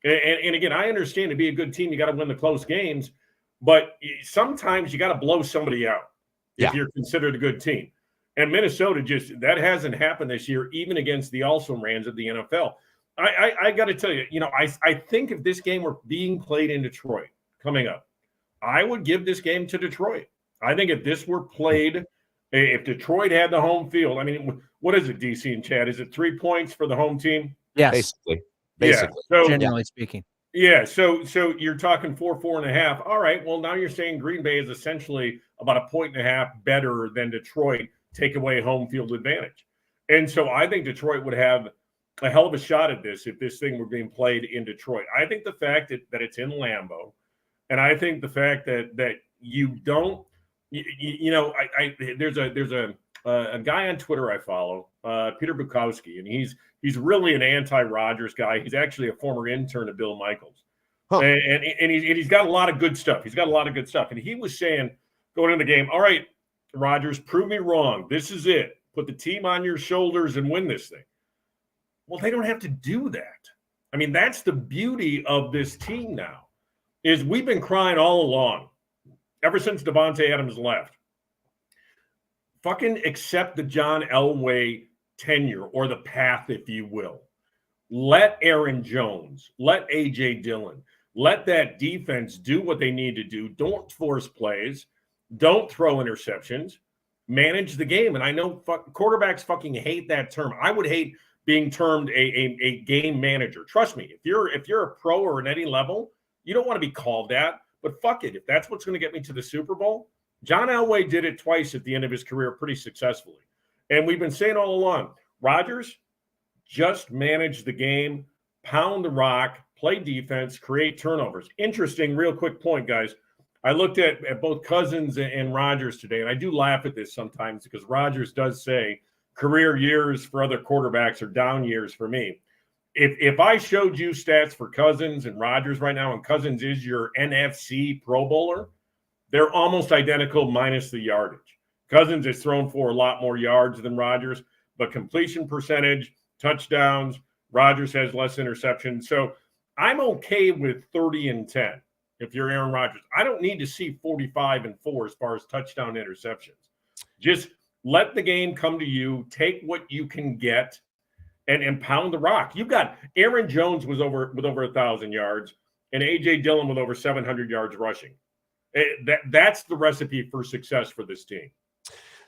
And again, I understand to be a good team, you got to win the close games, but sometimes you got to blow somebody out if you're considered a good team. And Minnesota that hasn't happened this year, even against the also-rans of the NFL. I got to tell you, I think if this game were being played in Detroit coming up, I would give this game to Detroit. I think if this were played, if Detroit had the home field, I mean, what is it, DC and Chad? Is it 3 points for the home team? Yes. Basically. Yeah. So, generally speaking. Yeah. So you're talking 4.5. All right. Well, now you're saying Green Bay is essentially about 1.5 better than Detroit, take away home field advantage. And so I think Detroit would have a hell of a shot at this if this thing were being played in Detroit. I think the fact that it's in Lambeau, and I think the fact that you don't, there's a guy on Twitter I follow, Peter Bukowski, and he's really an anti-Rodgers guy. He's actually a former intern of Bill Michaels. Huh. And he's got a lot of good stuff. And he was saying going into the game, all right, Rodgers, prove me wrong. This is it. Put the team on your shoulders and win this thing. Well, they don't have to do that. I mean, that's the beauty of this team now, is we've been crying all along, ever since Devontae Adams left. Fucking accept the John Elway tenure or the path, if you will. Let Aaron Jones, let A.J. Dillon, let that defense do what they need to do. Don't force plays. Don't throw interceptions. Manage the game. And I know quarterbacks fucking hate that term. I would hate being termed a game manager. Trust me, if you're a pro or at any level, you don't want to be called that. But fuck it. If that's what's going to get me to the Super Bowl, John Elway did it twice at the end of his career pretty successfully. And we've been saying all along, Rodgers, just manage the game, pound the rock, play defense, create turnovers. Interesting, real quick point, guys. I looked at both Cousins and Rodgers today, and I do laugh at this sometimes because Rodgers does say career years for other quarterbacks are down years for me. If I showed you stats for Cousins and Rodgers right now, and Cousins is your NFC Pro Bowler, they're almost identical minus the yardage. Cousins has thrown for a lot more yards than Rodgers, but completion percentage, touchdowns, Rodgers has less interceptions. So I'm okay with 30-10 if you're Aaron Rodgers. I don't need to see 45-4 as far as touchdown interceptions. Just let the game come to you. Take what you can get and pound the rock. You've got Aaron Jones with over 1,000 yards and A.J. Dillon with over 700 yards rushing. That's the recipe for success for this team.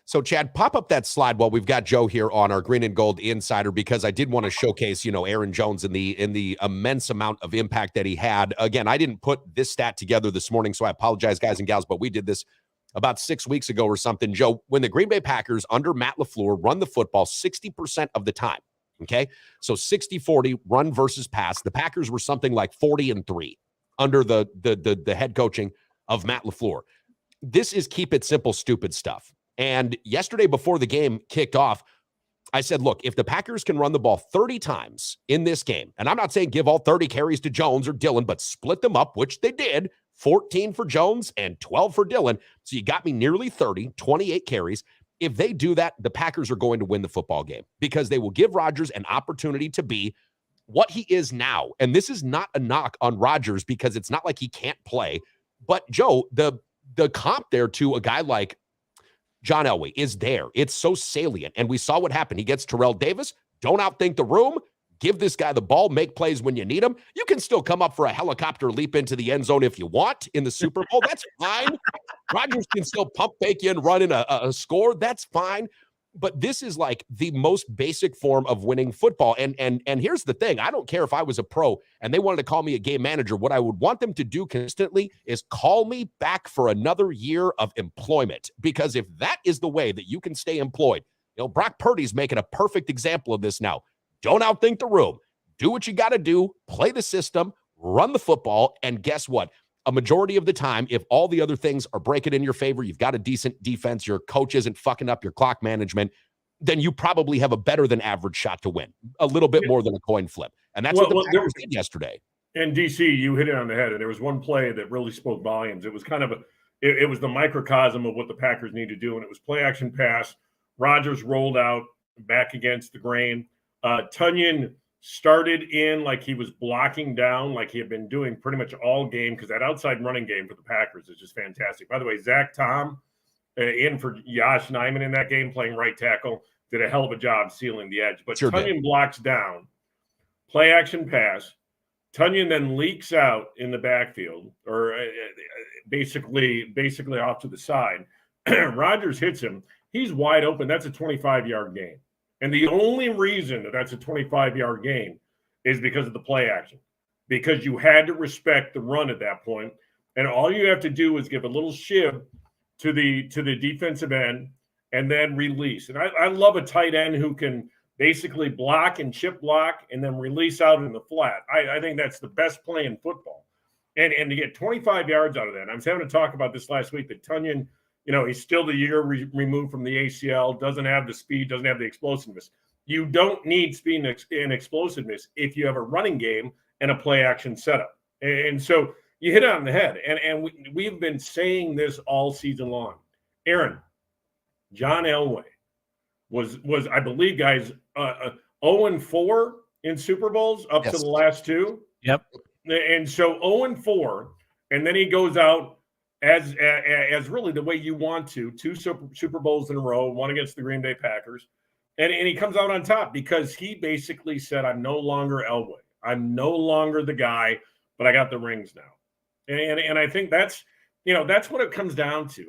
So, Chad, pop up that slide while we've got Joe here on our Green and Gold Insider, because I did want to showcase, Aaron Jones in the immense amount of impact that he had. Again, I didn't put this stat together this morning, so I apologize, guys and gals, but we did this about 6 weeks ago or something. Joe, when the Green Bay Packers under Matt LaFleur run the football 60% of the time, okay? So 60-40 run versus pass. The Packers were something like 40-3 under the head coaching of Matt LaFleur. This is keep it simple, stupid stuff. And yesterday before the game kicked off, I said, look, if the Packers can run the ball 30 times in this game, and I'm not saying give all 30 carries to Jones or Dillon, but split them up, which they did, 14 for Jones and 12 for Dillon. So you got me nearly 30, 28 carries. If they do that, the Packers are going to win the football game because they will give Rodgers an opportunity to be what he is now. And this is not a knock on Rodgers because it's not like he can't play. But, Joe, the comp there to a guy like John Elway is there. It's so salient. And we saw what happened. He gets Terrell Davis. Don't outthink the room. Give this guy the ball. Make plays when you need him. You can still come up for a helicopter leap into the end zone if you want in the Super Bowl. That's fine. Rodgers can still pump fake you and run in a score. That's fine. But this is like the most basic form of winning football. And here's the thing. I don't care if I was a pro and they wanted to call me a game manager. What I would want them to do consistently is call me back for another year of employment. Because if that is the way that you can stay employed, Brock Purdy's making a perfect example of this now. Don't outthink the room. Do what you got to do. Play the system. Run the football. And guess what? A majority of the time, if all the other things are breaking in your favor, you've got a decent defense, your coach isn't fucking up your clock management, then you probably have a better than average shot to win, a little bit more than a coin flip. And that's what the Packers did yesterday. And DC, you hit it on the head. And there was one play that really spoke volumes. It was kind of it was the microcosm of what the Packers need to do. And it was play action pass. Rodgers rolled out back against the grain. Tunyon started in like he was blocking down, like he had been doing pretty much all game, because that outside running game for the Packers is just fantastic. By the way, Zach Tom in for Yosh Nijman in that game, playing right tackle, did a hell of a job sealing the edge. But Tunyon blocks down, play action pass. Tunyon then leaks out in the backfield, or basically off to the side. Rodgers hits him. He's wide open. That's a 25-yard gain. And the only reason that that's a 25-yard gain is because of the play action, because you had to respect the run at that point. And all you have to do is give a little shiv to the defensive end and then release. And I love a tight end who can basically block and chip block and then release out in the flat. I think that's the best play in football. And to get 25 yards out of that, I was having to talk about this last week, that Tunyon, he's still the year removed from the ACL, doesn't have the speed, doesn't have the explosiveness. You don't need speed and explosiveness if you have a running game and a play action setup. And so you hit it on the head. And we've been saying this all season long. Aaron, John Elway was I believe, guys, 0-4 in Super Bowls up to the last two. Yep. And so 0-4, and then he goes out as really the way you want to, two Super Bowls in a row, one against the Green Bay Packers. And he comes out on top because he basically said, I'm no longer Elway. I'm no longer the guy, but I got the rings now. And I think that's what it comes down to.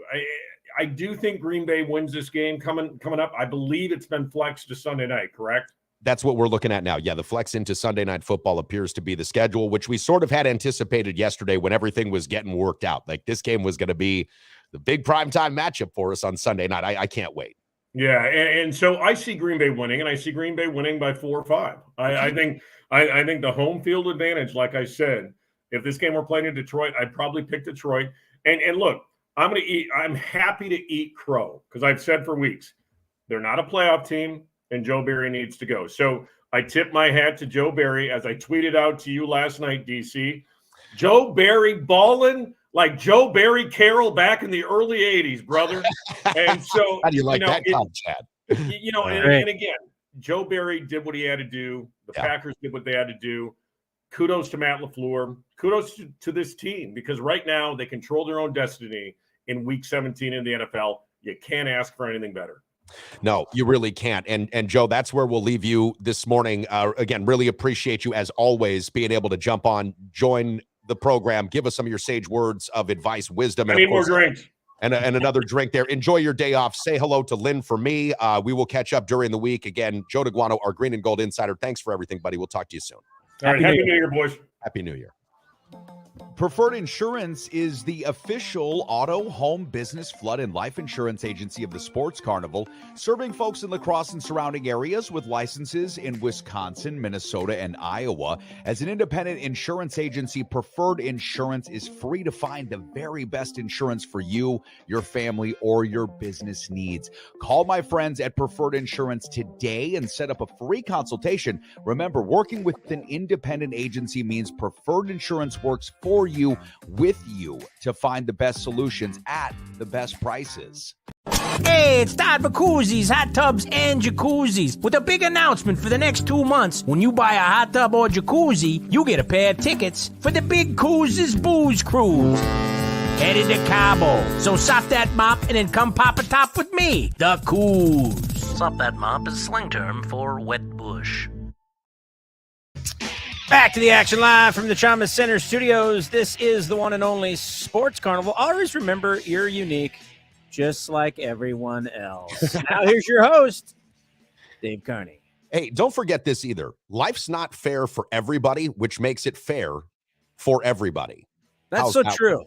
I do think Green Bay wins this game coming up. I believe it's been flexed to Sunday night, correct? That's what we're looking at now. Yeah, the flex into Sunday Night Football appears to be the schedule, which we sort of had anticipated yesterday when everything was getting worked out. Like, this game was going to be the big primetime matchup for us on Sunday night. I can't wait. Yeah, and so I see Green Bay winning, and I see Green Bay winning by 4 or 5. I think the home field advantage, like I said, if this game were playing in Detroit, I'd probably pick Detroit. And look, I'm happy to eat crow, because I've said for weeks, they're not a playoff team, and Joe Barry needs to go. So I tip my hat to Joe Barry, as I tweeted out to you last night, DC. Joe Barry balling like Joe Barry Carroll back in the early 80s, brother. And so how do you like that, Chad? And again, Joe Barry did what he had to do. The Packers did what they had to do. Kudos to Matt LaFleur. Kudos to this team, because right now they control their own destiny in Week 17 in the NFL. You can't ask for anything better. No, you really can't. And Joe, that's where we'll leave you this morning. Again, really appreciate you, as always, being able to jump on, join the program, give us some of your sage words of advice, wisdom. I need more drinks. And another drink there. Enjoy your day off. Say hello to Lynn for me. We will catch up during the week. Again, Joe Daguanno, our Green and Gold Insider. Thanks for everything, buddy. We'll talk to you soon. All right. Happy New Year, boys. Happy New Year. Preferred Insurance is the official auto, home, business, flood, and life insurance agency of the Sports Carnival, serving folks in La Crosse and surrounding areas with licenses in Wisconsin, Minnesota, and Iowa. As an independent insurance agency, Preferred Insurance is free to find the very best insurance for you, your family, or your business needs. Call my friends at Preferred Insurance today and set up a free consultation. Remember, working with an independent agency means Preferred Insurance works for you, with you, to find the best solutions at the best prices. Hey, it's Todd Bacuzzi's Hot Tubs and Jacuzzis with a big announcement for the next 2 months. When you buy a hot tub or jacuzzi, you get a pair of tickets for the Big Couz's Booze Cruise. Headed to Cabo. So sop that mop and then come pop a top with me, the Couz. Sop that mop is slang term for wet bush. Back to the action live from the Chalmers Center studios. This is the one and only Sports Carnival. Always remember, you're unique, just like everyone else. Now here's your host, Dave Carney. Hey, don't forget this either. Life's not fair for everybody, which makes it fair for everybody. That's so true.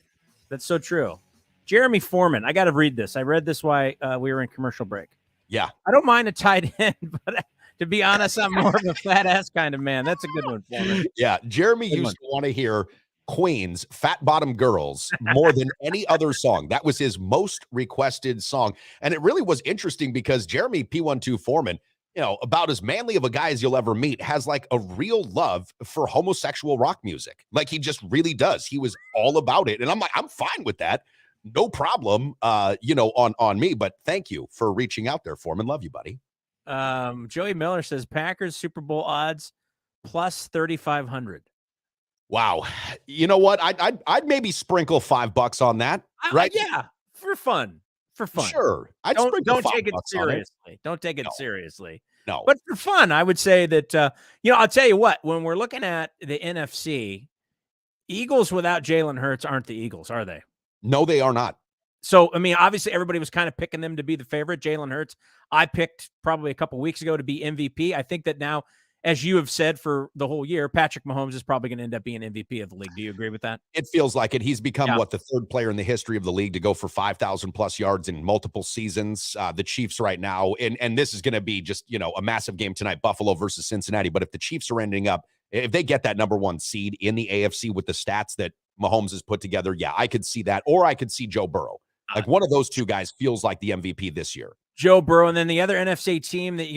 That's so true. Jeremy Foreman. I got to read this. I read this while we were in commercial break. Yeah. I don't mind a tight end, but to be honest, I'm more of a fat ass kind of man. That's a good one for me. Yeah. Jeremy used to want to hear Queen's Fat Bottom Girls more than any other song. That was his most requested song. And it really was interesting because Jeremy P12 Foreman, about as manly of a guy as you'll ever meet, has like a real love for homosexual rock music. Like he just really does. He was all about it. And I'm like, I'm fine with that. No problem, on me. But thank you for reaching out there, Foreman. Love you, buddy. Joey Miller says Packers Super Bowl odds plus 3,500. Wow. You know what? I'd maybe sprinkle $5 on that. Right? Yeah. For fun. Sure. Don't take it seriously. Don't take it seriously. No. But for fun, I would say that, I'll tell you what, when we're looking at the NFC, Eagles without Jalen Hurts aren't the Eagles, are they? No, they are not. So, I mean, obviously everybody was kind of picking them to be the favorite. Jalen Hurts, I picked probably a couple weeks ago to be MVP. I think that now, as you have said for the whole year, Patrick Mahomes is probably going to end up being MVP of the league. Do you agree with that? It feels like it. He's become the third player in the history of the league to go for 5,000 plus yards in multiple seasons. The Chiefs right now, and this is going to be just, a massive game tonight, Buffalo versus Cincinnati. But if the Chiefs are ending up, if they get that number one seed in the AFC with the stats that Mahomes has put together, I could see that. Or I could see Joe Burrow. Like one of those two guys feels like the MVP this year. Joe Burrow, and then the other NFC team that,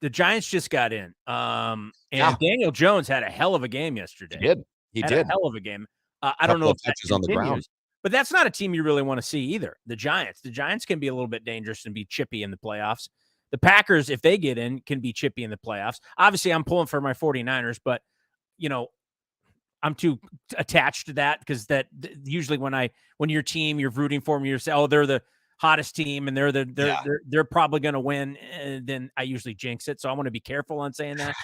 the Giants just got in. Daniel Jones had a hell of a game yesterday. He did. A hell of a game. I don't know if that touches on the ground. But that's not a team you really want to see either. The Giants. The Giants can be a little bit dangerous and be chippy in the playoffs. The Packers, if they get in, can be chippy in the playoffs. Obviously, I'm pulling for my 49ers, but, I'm too attached to that because usually when your team, you're rooting for them, you say, oh, they're the hottest team and they're probably going to win. And then I usually jinx it. So I want to be careful on saying that.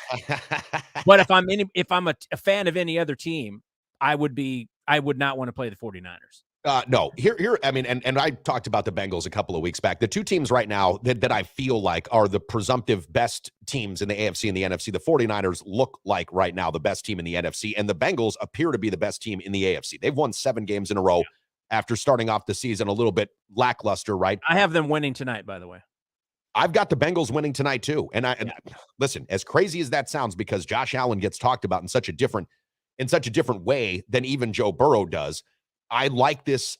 But if I'm a fan of any other team, I would not want to play the 49ers. No, here. I mean, and I talked about the Bengals a couple of weeks back. The two teams right now that I feel like are the presumptive best teams in the AFC and the NFC. The 49ers look like right now the best team in the NFC, and the Bengals appear to be the best team in the AFC. They've won 7 games in a row after starting off the season a little bit lackluster, right? I have them winning tonight, by the way. I've got the Bengals winning tonight too. And listen, as crazy as that sounds, because Josh Allen gets talked about in such a different way than even Joe Burrow does. I like this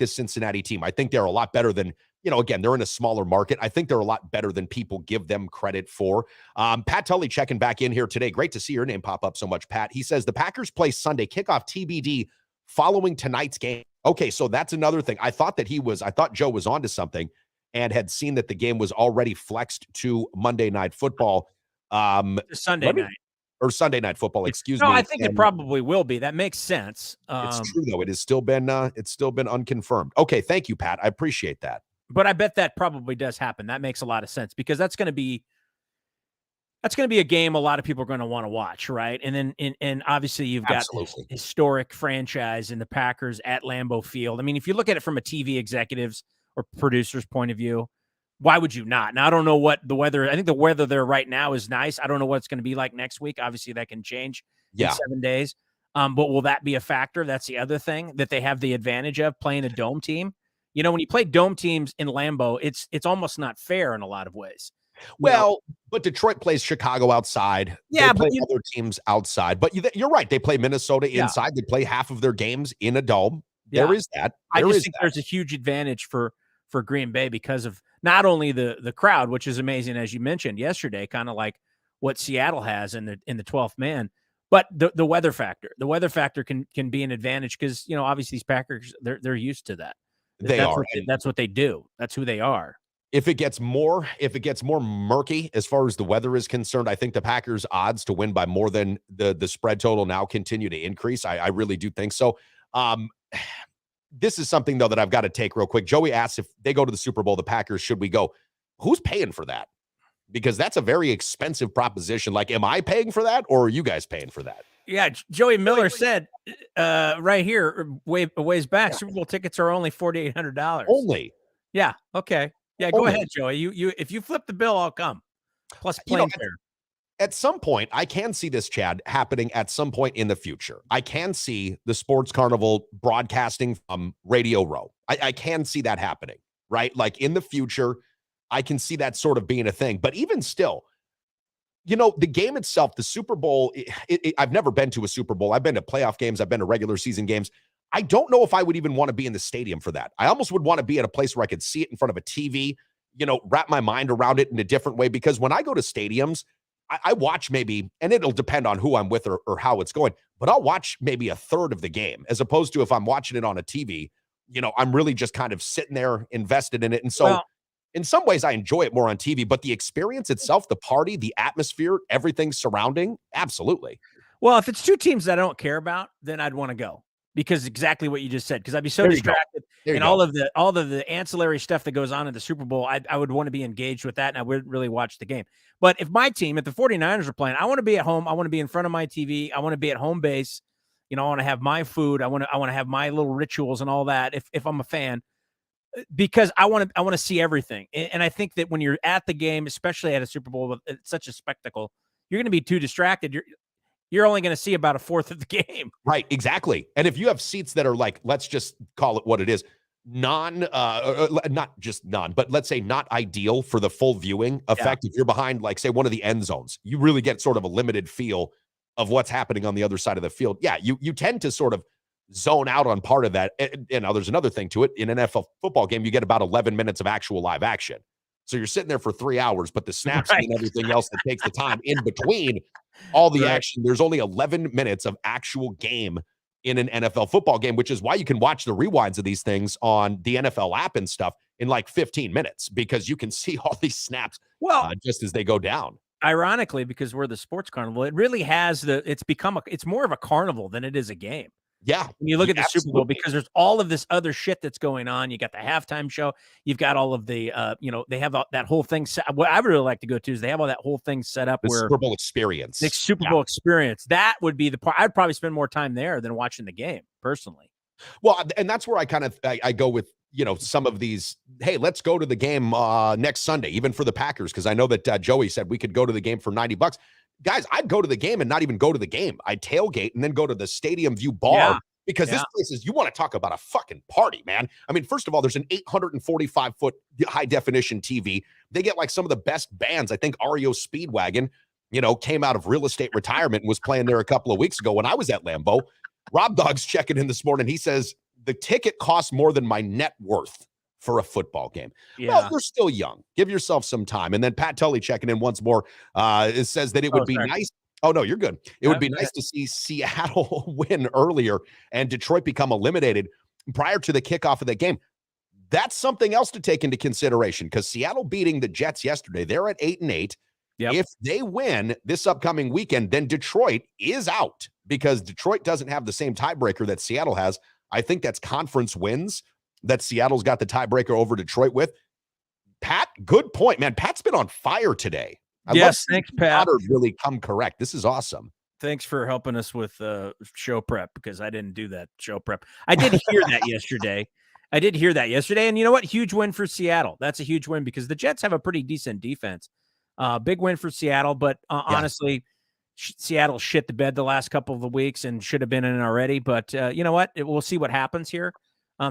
Cincinnati team. I think they're a lot better than, again, they're in a smaller market. I think they're a lot better than people give them credit for. Pat Tully checking back in here today. Great to see your name pop up so much, Pat. He says the Packers play Sunday, kickoff TBD following tonight's game. Okay, so that's another thing. I thought Joe was onto something and had seen that the game was already flexed to Monday Night Football. Sunday night. Or Sunday Night Football, excuse me. No, I think it probably will be. That makes sense. It's true, though. It's still been unconfirmed. Okay, thank you, Pat. I appreciate that. But I bet that probably does happen. That makes a lot of sense because that's going to be a game a lot of people are going to want to watch, right? And then, and obviously, you've got this historic franchise in the Packers at Lambeau Field. I mean, if you look at it from a TV executive's or producer's point of view, why would you not? Now, I don't know what the weather. I think the weather there right now is nice. I don't know what it's going to be like next week. Obviously, that can change in 7 days. But will that be a factor? That's the other thing that they have the advantage of playing a dome team. When you play dome teams in Lambeau, it's almost not fair in a lot of ways. Well, but Detroit plays Chicago outside. Yeah, they play other teams outside. But you're right. They play Minnesota inside. They play half of their games in a dome. There is that. I just think there's a huge advantage for Green Bay because of not only the crowd, which is amazing, as you mentioned yesterday, kind of like what Seattle has in the 12th man, but the weather factor. The weather factor can be an advantage because obviously these Packers they're used to that. That's what they do. That's who they are. If it gets more murky as far as the weather is concerned, I think the Packers' odds to win by more than the spread total now continue to increase. I really do think so. This is something, though, that I've got to take real quick. Joey asks if they go to the Super Bowl, the Packers, should we go? Who's paying for that? Because that's a very expensive proposition. Like, am I paying for that or are you guys paying for that? Yeah, Joey Miller said right here, ways back, Super Bowl tickets are only $4,800. Only? Yeah, okay. Yeah, go ahead, Joey. You if you flip the bill, I'll come. Plus plane fare. At some point, I can see this, Chad, happening at some point in the future. I can see the Sports Carnival broadcasting from Radio Row. I can see that happening, right? Like in the future, I can see that sort of being a thing. But even still, The game itself, the Super Bowl, I've never been to a Super Bowl. I've been to playoff games. I've been to regular season games. I don't know if I would even want to be in the stadium for that. I almost would want to be at a place where I could see it in front of a TV, wrap my mind around it in a different way. Because when I go to stadiums, I watch maybe, and it'll depend on who I'm with or how it's going, but I'll watch maybe a third of the game, as opposed to if I'm watching it on a TV, I'm really just kind of sitting there invested in it. And so in some ways I enjoy it more on TV, but the experience itself, the party, the atmosphere, everything surrounding, absolutely. Well, if it's two teams that I don't care about, then I'd want to go. Because exactly what you just said, because I'd be so distracted and all of the ancillary stuff that goes on in the Super Bowl, I would want to be engaged with that, and I would really watch the game. But if my team, if the 49ers are playing, I want to be at home. I want to be in front of my TV. I want to be at home base. I want to have my food. I want to have my little rituals and all that. If I'm a fan, because I want to see everything. And I think that when you're at the game, especially at a Super Bowl, it's such a spectacle, you're going to be too distracted. You're only going to see about a fourth of the game. Right, exactly. And if you have seats that are like, let's just call it what it is, not just non, but let's say not ideal for the full viewing effect. If you're behind, like, say, one of the end zones, you really get sort of a limited feel of what's happening on the other side of the field. Yeah, you tend to sort of zone out on part of that. And now there's another thing to it. In an NFL football game, you get about 11 minutes of actual live action. So you're sitting there for 3 hours, but the snaps and everything else that takes the time in between all the action, there's only 11 minutes of actual game in an NFL football game, which is why you can watch the rewinds of these things on the NFL app and stuff in like 15 minutes, because you can see all these snaps just as they go down. Ironically, because we're the Sports Carnival, it really has it's more of a carnival than it is a game. Yeah. When you look at the Super Bowl, because there's all of this other shit that's going on. You got the halftime show. You've got all of the, they have that whole thing set. What I would really like to go to is they have all that whole thing set up the where Super Bowl experience. The Super Bowl experience. That would be the part. I'd probably spend more time there than watching the game personally. Well, and that's where I go with, some of these, hey, let's go to the game next Sunday, even for the Packers. Cause I know that Joey said we could go to the game for $90. Guys, I'd go to the game and not even go to the game. I'd tailgate and then go to the Stadium View bar because this place is, you want to talk about a fucking party, man. I mean, first of all, there's an 845-foot high-definition TV. They get like some of the best bands. I think REO Speedwagon, came out of real estate retirement and was playing there a couple of weeks ago when I was at Lambeau. Rob Dogg's checking in this morning. He says, the ticket costs more than my net worth for a football game. Yeah. Well, they're still young. Give yourself some time. And then Pat Tully checking in once more. It says that it would be nice. Oh, no, you're good. It would be nice to see Seattle win earlier and Detroit become eliminated prior to the kickoff of the game. That's something else to take into consideration because Seattle beating the Jets yesterday, they're at 8-8. Yep. If they win this upcoming weekend, then Detroit is out because Detroit doesn't have the same tiebreaker that Seattle has. I think that's conference wins that Seattle's got the tiebreaker over Detroit with. Pat, good point, man. Pat's been on fire today. Yes, thanks, Pat. Really come correct. This is awesome. Thanks for helping us with show prep because I didn't do that show prep. I did hear that yesterday. And you know what? Huge win for Seattle. That's a huge win because the Jets have a pretty decent defense. Big win for Seattle, but honestly, Seattle shit the bed the last couple of the weeks and should have been in already. But you know what? We'll see what happens here.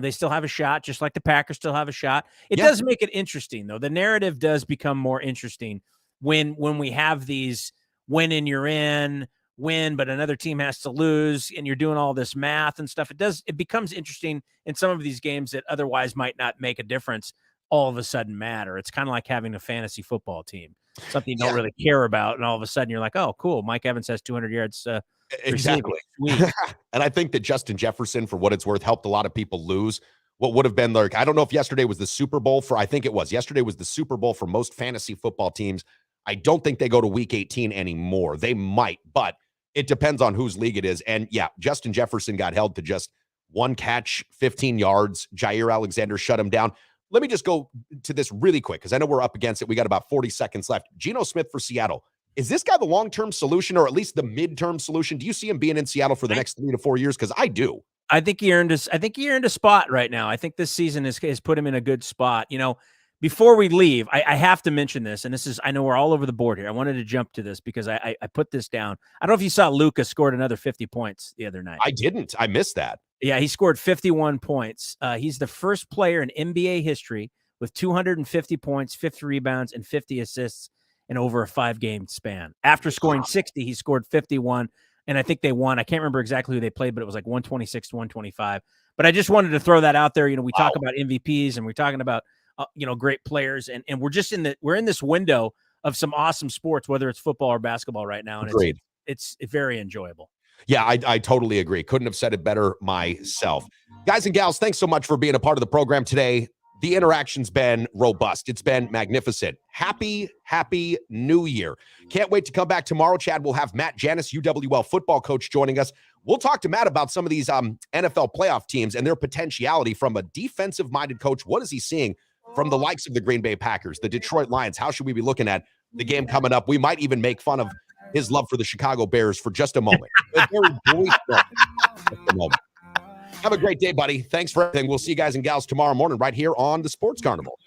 They still have a shot, just like the Packers still have a shot. It does make it interesting, though. The narrative does become more interesting when we have these win and you're in, win, but another team has to lose, and you're doing all this math and stuff. It becomes interesting in some of these games that otherwise might not make a difference. All of a sudden matter. It's kind of like having a fantasy football team, something you don't really care about. And all of a sudden you're like, oh, cool. Mike Evans has 200 yards. Exactly. And I think that Justin Jefferson, for what it's worth, helped a lot of people lose what would have been like, I don't know if yesterday was the Super Bowl yesterday was the Super Bowl for most fantasy football teams. I don't think they go to week 18 anymore. They might, but it depends on whose league it is. And Justin Jefferson got held to just one catch, 15 yards. Jair Alexander shut him down. Let me just go to this really quick because I know we're up against it. We got about 40 seconds left. Geno Smith for Seattle. Is this guy the long-term solution or at least the midterm solution? Do you see him being in Seattle for the next 3 to 4 years? Because I do. I think he earned a spot right now. I think this season has put him in a good spot. Before we leave, I have to mention this, and this is, I know we're all over the board here. I wanted to jump to this because I put this down. I don't know if you saw Luka scored another 50 points the other night. I didn't. I missed that. Yeah, he scored 51 points. He's the first player in NBA history with 250 points, 50 rebounds, and 50 assists and over a 5-game span. After scoring 60, he scored 51, and I think they won. I can't remember exactly who they played, but it was like 126 to 125. But I just wanted to throw that out there. We talk about MVPs and we're talking about great players, and we're just we're in this window of some awesome sports, whether it's football or basketball right now, and it's very enjoyable. Yeah, I totally agree. Couldn't have said it better myself. Guys and gals, thanks so much for being a part of the program today. The interaction's been robust. It's been magnificent. Happy New Year. Can't wait to come back tomorrow. Chad will have Matt Janis, UWL football coach, joining us. We'll talk to Matt about some of these NFL playoff teams and their potentiality from a defensive-minded coach. What is he seeing from the likes of the Green Bay Packers, the Detroit Lions? How should we be looking at the game coming up? We might even make fun of his love for the Chicago Bears for just a moment. A very brief moment. Have a great day, buddy. Thanks for everything. We'll see you guys and gals tomorrow morning right here on the Sports Carnival.